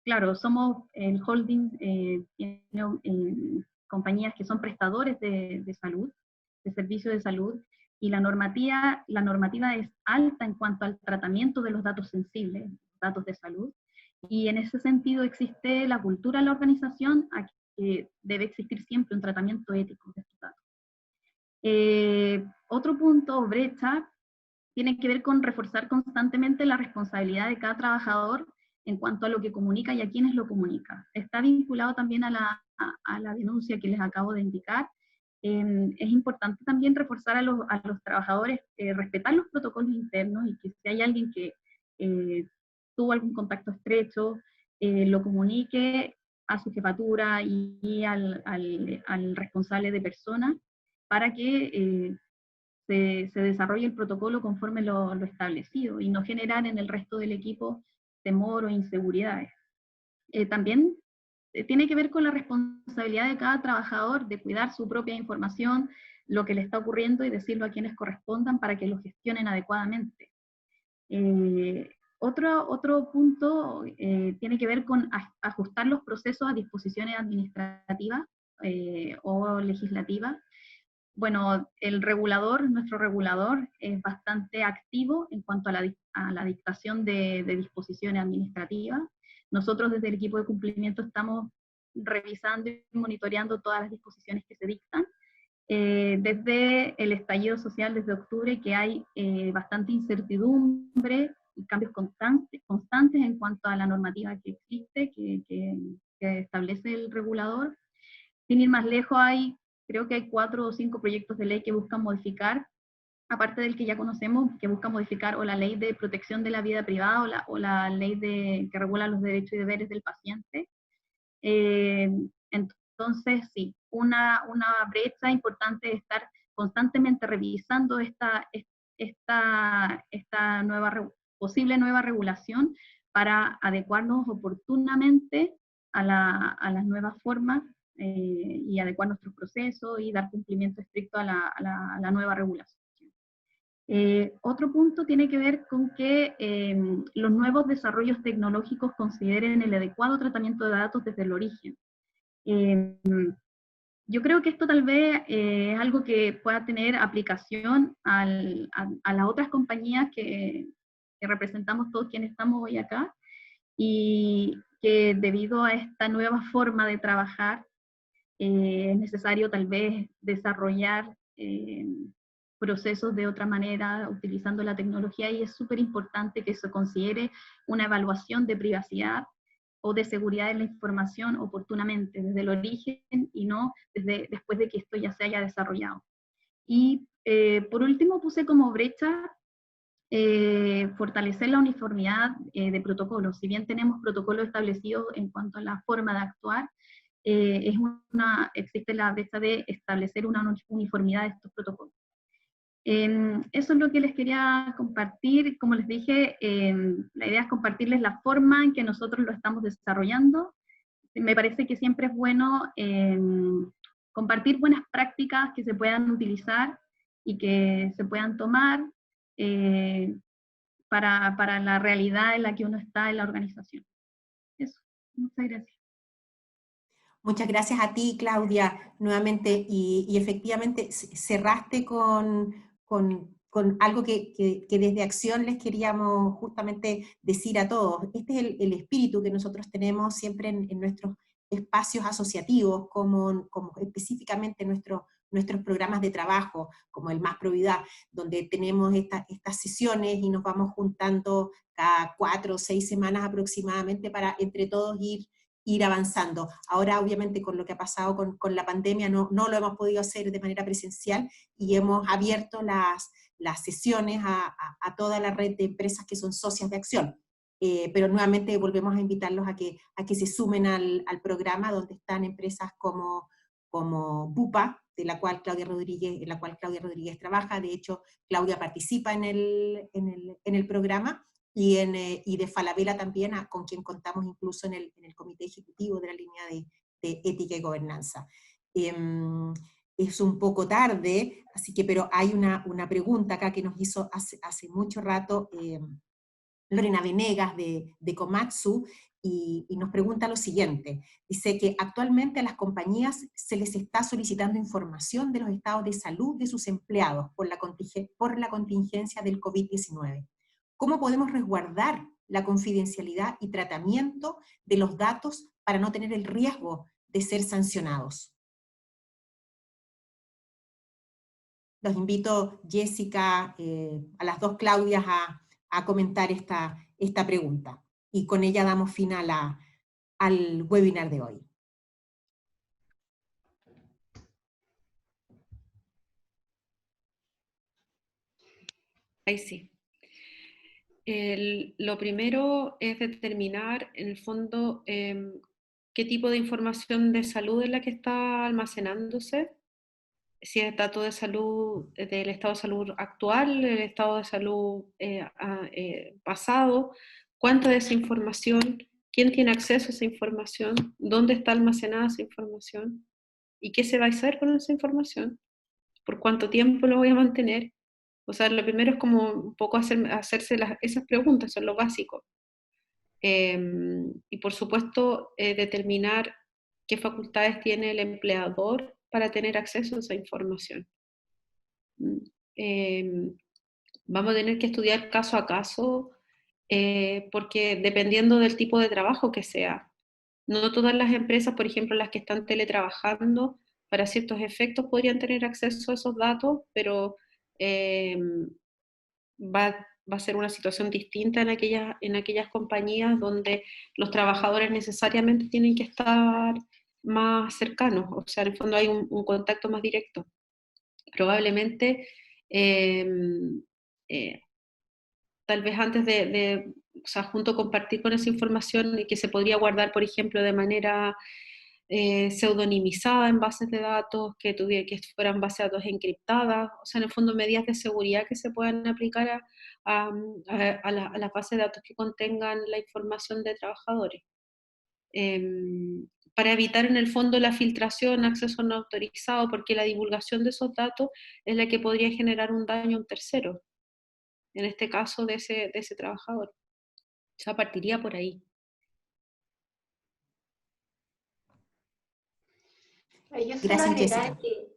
Claro, somos el holding, tiene compañías que son prestadores de salud, de servicios de salud, y la normativa es alta en cuanto al tratamiento de los datos sensibles, datos de salud, y en ese sentido existe la cultura en la organización a que debe existir siempre un tratamiento ético de estos datos. Otro punto, brecha, tiene que ver con reforzar constantemente la responsabilidad de cada trabajador en cuanto a lo que comunica y a quienes lo comunica. Está vinculado también a la denuncia que les acabo de indicar. Es importante también reforzar a los trabajadores, respetar los protocolos internos, y que si hay alguien que tuvo algún contacto estrecho, lo comunique a su jefatura y al responsable de persona, para que se desarrolle el protocolo conforme lo establecido y no generar en el resto del equipo temor o inseguridades. También tiene que ver con la responsabilidad de cada trabajador de cuidar su propia información, lo que le está ocurriendo, y decirlo a quienes correspondan para que lo gestionen adecuadamente. Otro punto tiene que ver con ajustar los procesos a disposiciones administrativas o legislativas. Bueno, nuestro regulador, es bastante activo en cuanto a la dictación de disposiciones administrativas. Nosotros desde el equipo de cumplimiento estamos revisando y monitoreando todas las disposiciones que se dictan. Desde el estallido social, desde octubre, que hay bastante incertidumbre y cambios constantes en cuanto a la normativa que existe, que establece el regulador. Sin ir más lejos, creo que hay 4 o 5 proyectos de ley que buscan modificar, aparte del que ya conocemos, que buscan modificar o la ley de protección de la vida privada o la ley que regula los derechos y deberes del paciente. Entonces, sí, una brecha importante es estar constantemente revisando esta posible nueva regulación para adecuarnos oportunamente a las nuevas formas y adecuar nuestros procesos y dar cumplimiento estricto a la nueva regulación. Otro punto tiene que ver con que los nuevos desarrollos tecnológicos consideren el adecuado tratamiento de datos desde el origen. Yo creo que esto tal vez es algo que pueda tener aplicación a las otras compañías que representamos todos quienes estamos hoy acá, y que debido a esta nueva forma de trabajar es necesario tal vez desarrollar procesos de otra manera, utilizando la tecnología, y es súper importante que se considere una evaluación de privacidad o de seguridad de la información oportunamente, desde el origen y no después de que esto ya se haya desarrollado. Y por último puse como brecha fortalecer la uniformidad de protocolos. Si bien tenemos protocolos establecidos en cuanto a la forma de actuar, existe la brecha de establecer una uniformidad de estos protocolos. Eso es lo que les quería compartir. Como les dije, la idea es compartirles la forma en que nosotros lo estamos desarrollando. Me parece que siempre es bueno compartir buenas prácticas que se puedan utilizar y que se puedan tomar para la realidad en la que uno está en la organización. Eso, muchas gracias. Muchas gracias a ti, Claudia, nuevamente, y efectivamente cerraste con algo que desde Acción les queríamos justamente decir a todos. Este es el espíritu que nosotros tenemos siempre en nuestros espacios asociativos, como específicamente nuestros programas de trabajo, como el Más Providad, donde tenemos estas sesiones y nos vamos juntando cada 4 o 6 semanas aproximadamente para entre todos ir avanzando. Ahora, obviamente, con lo que ha pasado con la pandemia, no lo hemos podido hacer de manera presencial, y hemos abierto las sesiones a toda la red de empresas que son socias de Acción. Pero nuevamente volvemos a invitarlos a que se sumen al programa, donde están empresas como Bupa, en la cual Claudia Rodríguez trabaja. De hecho, Claudia participa en el programa, y de Falabella también, con quien contamos incluso en el comité ejecutivo de la línea de ética y gobernanza. Es un poco tarde, pero hay una pregunta acá que nos hizo hace mucho rato Lorena Venegas de Komatsu, y nos pregunta lo siguiente. Dice que actualmente a las compañías se les está solicitando información de los estados de salud de sus empleados por la contingencia del COVID-19. ¿Cómo podemos resguardar la confidencialidad y tratamiento de los datos para no tener el riesgo de ser sancionados? Los invito, Jessica, a las dos Claudias a comentar esta pregunta. Y con ella damos fin al webinar de hoy. Ahí sí. Lo primero es determinar, en el fondo, qué tipo de información de salud es la que está almacenándose, si es dato de salud del estado de salud actual, el estado de salud pasado, cuánta de esa información, quién tiene acceso a esa información, dónde está almacenada esa información, y qué se va a hacer con esa información, por cuánto tiempo lo voy a mantener, O sea, lo primero es como un poco hacerse esas preguntas, son lo básico. Y por supuesto, determinar qué facultades tiene el empleador para tener acceso a esa información. Vamos a tener que estudiar caso a caso, porque dependiendo del tipo de trabajo que sea, no todas las empresas, por ejemplo, las que están teletrabajando, para ciertos efectos podrían tener acceso a esos datos, pero va a ser una situación distinta en aquellas compañías donde los trabajadores necesariamente tienen que estar más cercanos, o sea, en el fondo hay un contacto más directo. Probablemente, eh, eh, tal vez antes o sea, junto compartir con esa información y que se podría guardar, por ejemplo, de manera pseudonimizada en bases de datos, que fueran bases de datos encriptadas, o sea, en el fondo medidas de seguridad que se puedan aplicar a las bases de datos que contengan la información de trabajadores. Para evitar en el fondo la filtración, acceso no autorizado, porque la divulgación de esos datos es la que podría generar un daño a un tercero, en este caso de ese trabajador. O sea, partiría por ahí. Yo solo Gracias, agregar Jessica.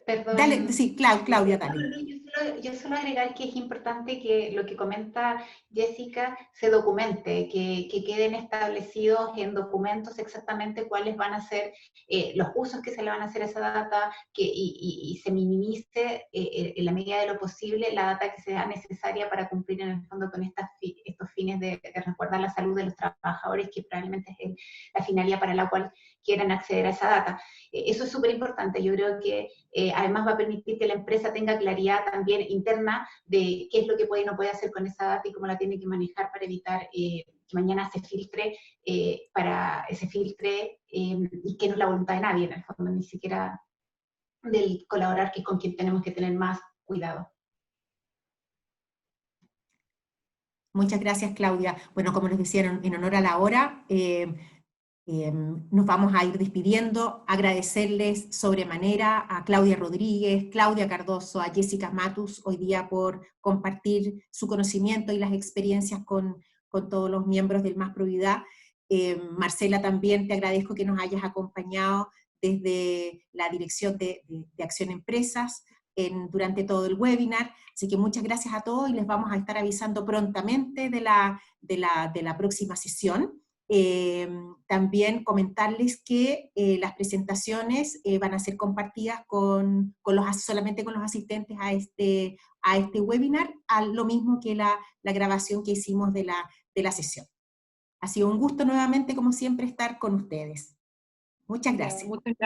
perdón. Dale, sí, Claudia, dale. Yo solo agregar que es importante que lo que comenta Jessica se documente, que queden establecidos en documentos exactamente cuáles van a ser los usos que se le van a hacer a esa data, y se minimice en la medida de lo posible la data que sea necesaria para cumplir en el fondo con estos fines de resguardar la salud de los trabajadores, que probablemente es la finalidad para la cual quieran acceder a esa data. Eso es súper importante. Yo creo que además va a permitir que la empresa tenga claridad también interna de qué es lo que puede y no puede hacer con esa data y cómo la tiene que manejar para evitar que mañana se filtre, y que no es la voluntad de nadie, en el fondo, ni siquiera del colaborador, que es con quien tenemos que tener más cuidado. Muchas gracias, Claudia. Bueno, como les decía, en honor a la hora, nos vamos a ir despidiendo, agradecerles sobremanera a Claudia Rodríguez, Claudia Cardoso, a Jessica Matus hoy día por compartir su conocimiento y las experiencias con todos los miembros del Más Providad. Marcela, también te agradezco que nos hayas acompañado desde la Dirección de Acción Empresas durante todo el webinar, así que muchas gracias a todos y les vamos a estar avisando prontamente de la próxima sesión. También comentarles que las presentaciones van a ser compartidas solamente con los asistentes a este webinar, lo mismo que la grabación que hicimos de la sesión. Ha sido un gusto nuevamente, como siempre, estar con ustedes. Muchas gracias. Muchas gracias.